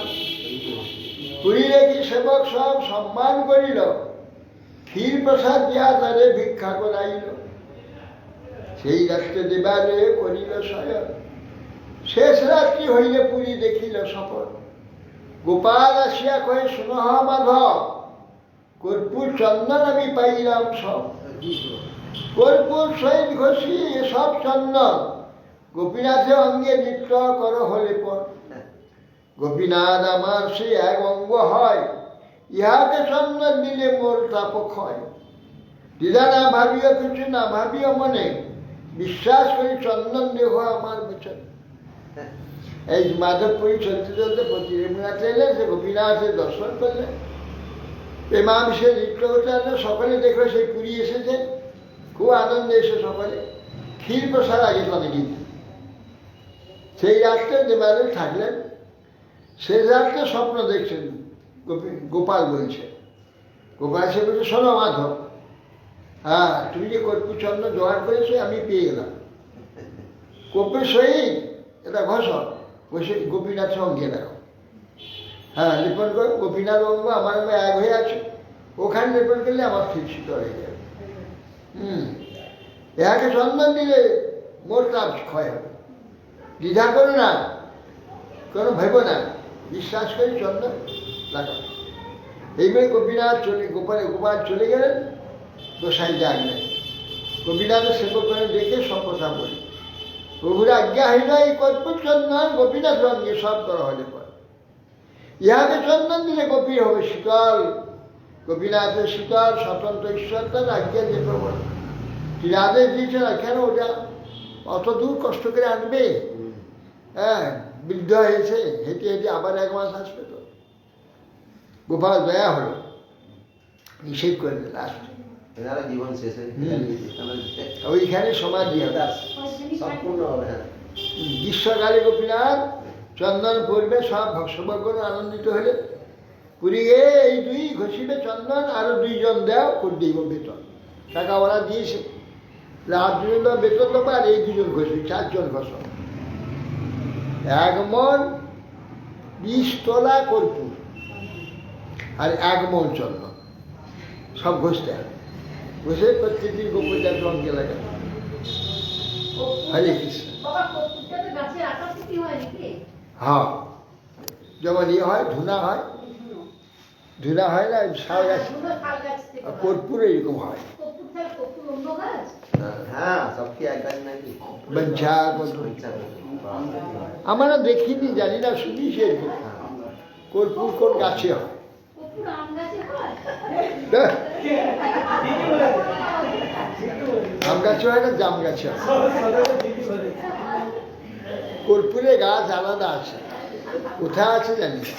পুরী রেখি সেবক সব সম্মান করিল, ক্ষীর প্রসাদ দিয়া তারে ভিক্ষা করাইল। সেই রাত্রে দেবালয়ে করিল শয়ন, শেষ রাত্রি হইলে পুরী দেখিল সফল। গোপাল আসিয়া কয়ে শুনহ মাধব, কর্পূর চন্দন আমি পাইলাম সব। কর্পূর সহিত ঘষি এসব চন্দন, গোপীনাথে অঙ্গে নৃত্য কর হলে পর। গোপীনাথ আমার সে এক অঙ্গ হয়, ইহাকে চন্দন দিলে মোর তাপ ক্ষয়। দিদা না ভাবিও কিছু না ভাবিও মনে, বিশ্বাস করি চন্দন দেহ আমার পেছনে। এই মাধবপুরী চলতে চলতে প্রতি রেমুনাথে এলেন, সে গোপীনাথের দর্শন করলেন, প্রেমাভিষেক নৃত্য হতে আসলে সকলে দেখলো সেই পুরী এসেছে, খুব আনন্দে এসে সকলে ক্ষীর প্রসাদ আগে তাদের কিন্তু। সেই রাত্রে দেবালয়ে থাকলেন। সেই রাত্রে স্বপ্ন দেখছেন, গোপাল বলছে, গোপাল সে বলছে শোনো মাধব, হ্যাঁ তুমি যে কর্পূর চন্দন জোগাড় করেছো আমি পেয়ে গেলাম। কর্পূর সহিত এটা ঘষণ, ঘষে গোপীনাথের অঙ্গে দেখো। হ্যাঁ লেপন করো, গোপীনাথ অঙ্গ আমার অঙ্গ এক হয়ে আছে, ওখানে লেপন করলে আমার ঠিক শীতল হয়ে যাবে। এহাকে চন্দন দিলে মোর তাপ ক্ষয় হবে। দ্বিধা করো না, কোনো ভেব না, বিশ্বাস করি চন্দন লাগাও। এইবারে গোপীনাথ গোপাল চলে গেলেন, গোসাই জাগলেন। গোপীনাথের সেবক করে দেখে সব কথা বলি, প্রভুর আজ্ঞা হইল এই কর্পূর চন্দন গোপীনাথ রঙে সব করা হলে পর। ইহাকে চন্দন দিলে গোপী হবে শীতল। গোপীনাথের শীতল স্বতন্ত্র ঈশ্বর তার আজ্ঞা যে প্রবল, তিনি আদেশ দিয়েছেন। কেন ওটা অত দূর কষ্ট করে আনবে? হ্যাঁ, বৃদ্ধ হয়েছে, হেঁটে হেঁটে আবার 1 মাস আসবে তো। গোপাল দয়া হলো, নিষেধ করে দিল আসবে। জীবন শেষে ওইখানে সমাধি হবে, সম্পূর্ণ হবে। গ্রীষ্মকালে গোপীনাথ চন্দন পড়বে, সব ভক্তবর্গণ আনন্দিত হলে পুরী গিয়ে এই 2 ঘষিবে চন্দন, আরো 2 জন দেও করে দিব বেতন, টাকা ওরা দিয়েছে। আর 2 জন বেতন দেবো, আর এই 2 জন ঘষবে, 4 জন ঘষ। 1 মণ 20 তোলা কর্পূর আর 1 মণ চন্দন সব ঘষতে হবে, ঘষে প্রত্যেকদিন গোপূজার রঙে লাগাবে। হরে কৃষ্ণ। হ্যাঁ, যেমন ইয়ে হয়, ধুনা হয়, ধুনা হয় না শাল গাছ, কর্পূর এরকম হয়। হ্যাঁ, সব কি এক গাছ নাকি? বঞ্চা আমরা দেখিনি, জানি না, শুনিছি এরকম। কর্পূর কোন গাছে হয়? আম গাছে হয় না জাম গাছে হয়? কর্পূরের গাছ আলাদা আছে, কোথায় আছে জানি না।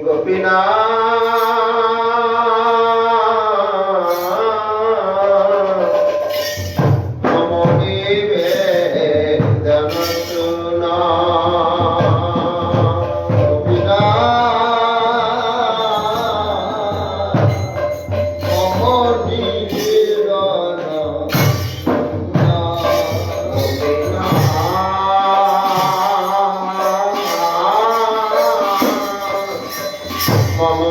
গোপীনা মম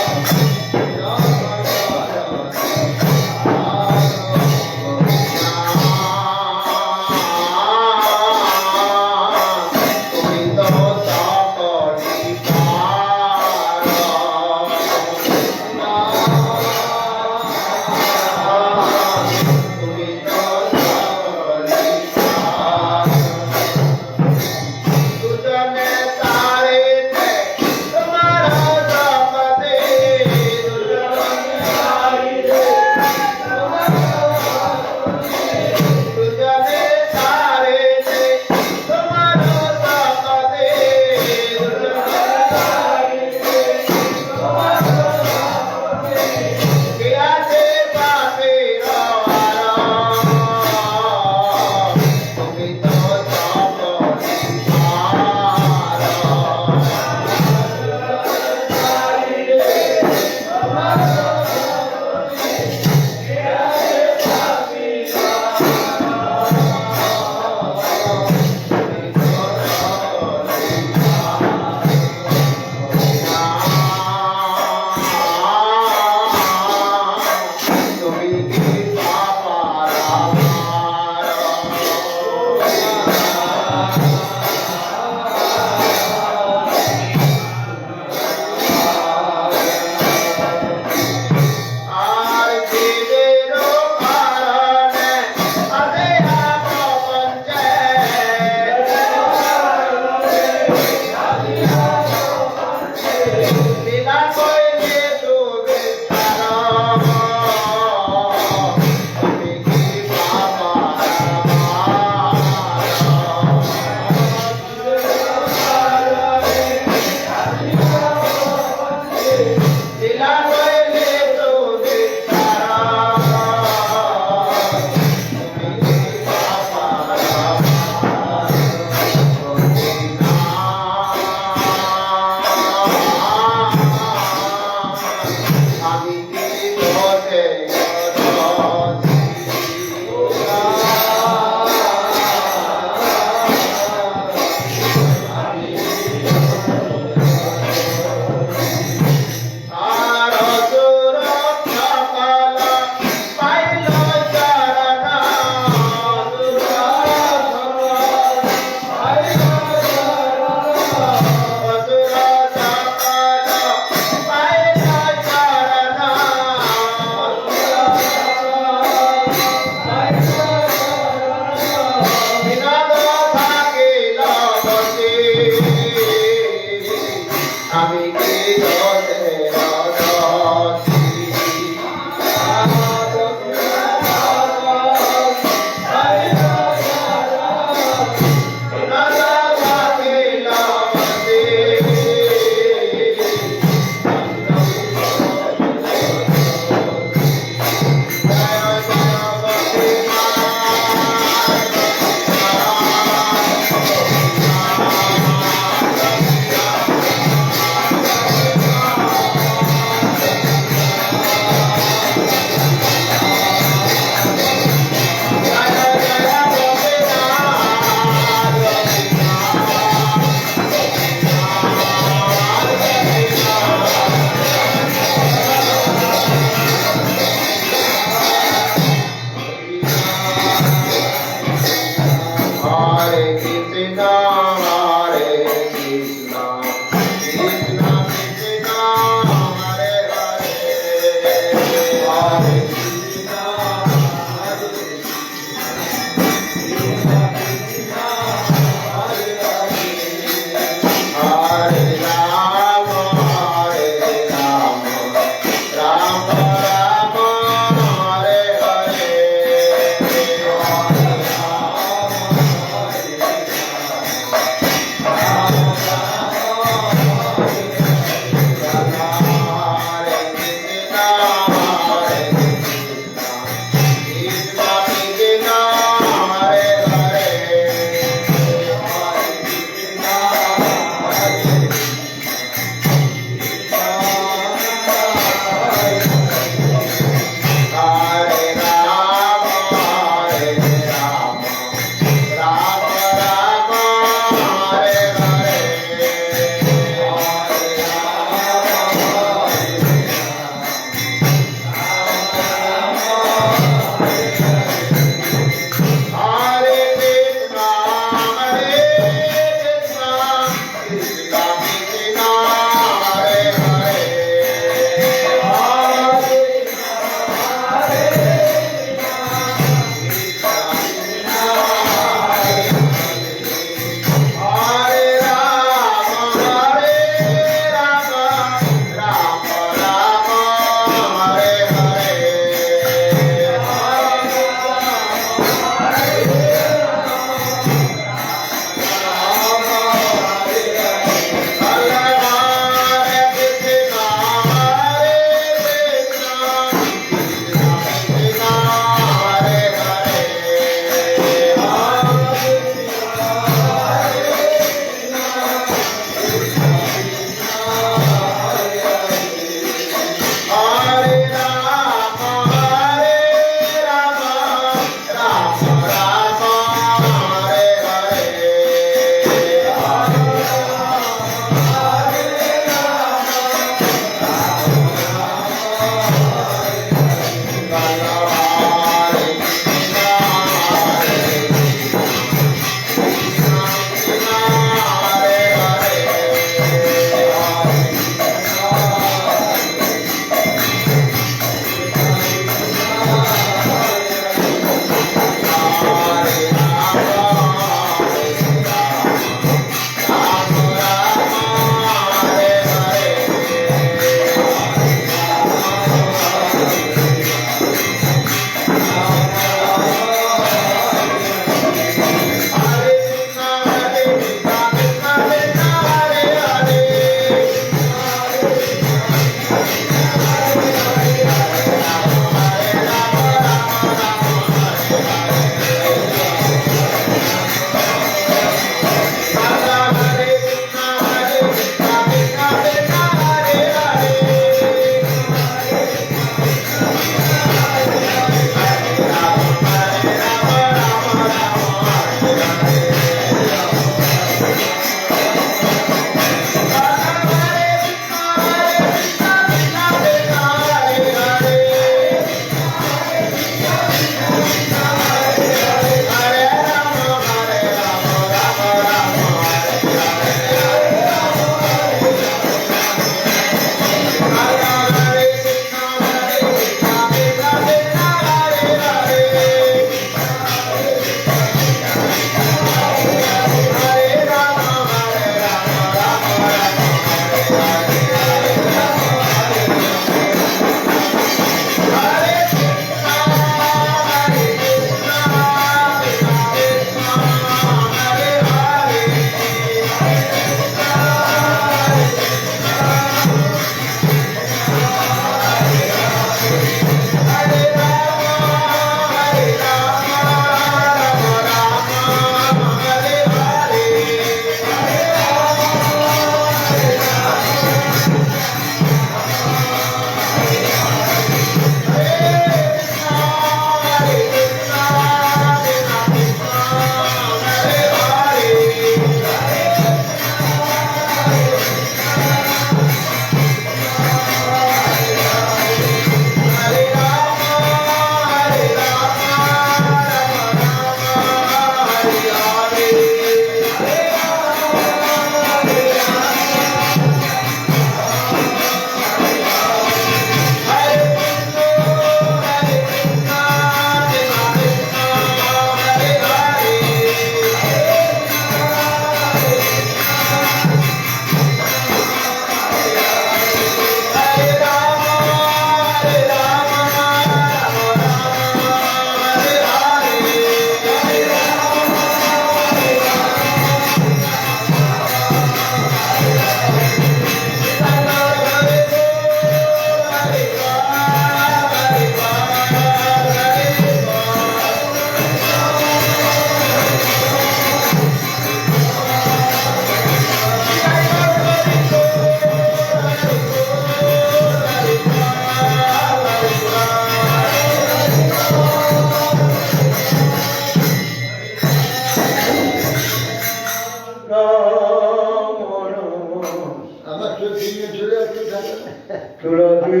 तुलसी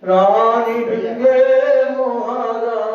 रानी दिव्य महारानी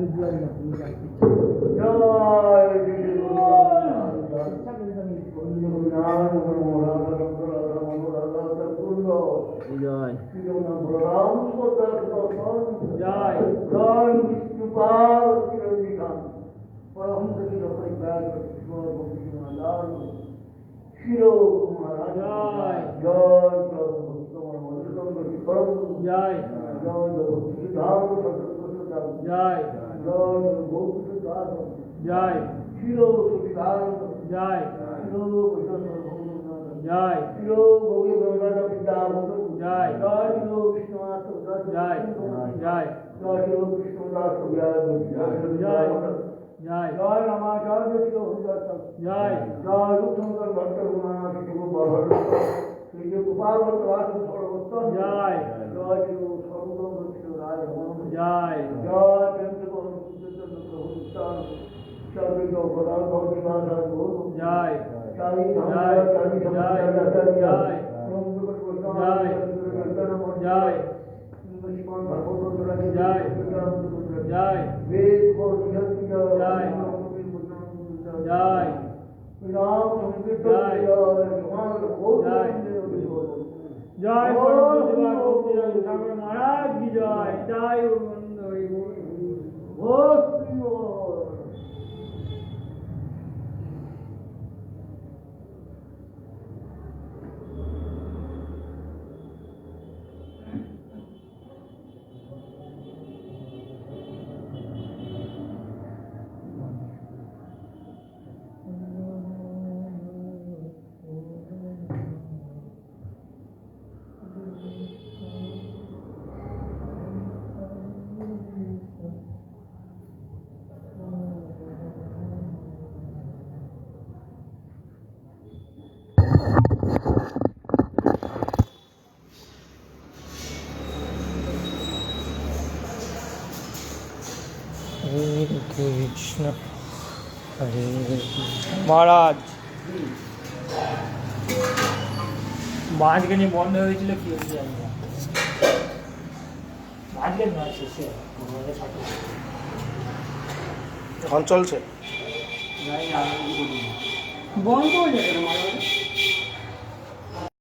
জয় জয় জয় বিষ্ণুপাল জয় জয় জয় জয় জয় জয় জয় জয় জয় জয় জয় রামাচার্য জয় জয় রূপশঙ্কর ভট্ট শ্রী গোপাল ভট্ট জয় জয় সর্বদম রায় জয় জয় জয় জয় জয় জয় ঠাকুর মহারাজ কি জয় জয় হরে কৃষ্ণ হরে মহারাজ মাঝখানে বন্ধ হয়েছিল কি হয়েছে জানি না মাঝখানে নয় শেষে এখন চলছে বন্ধ হয়ে যাবে না মহারাজ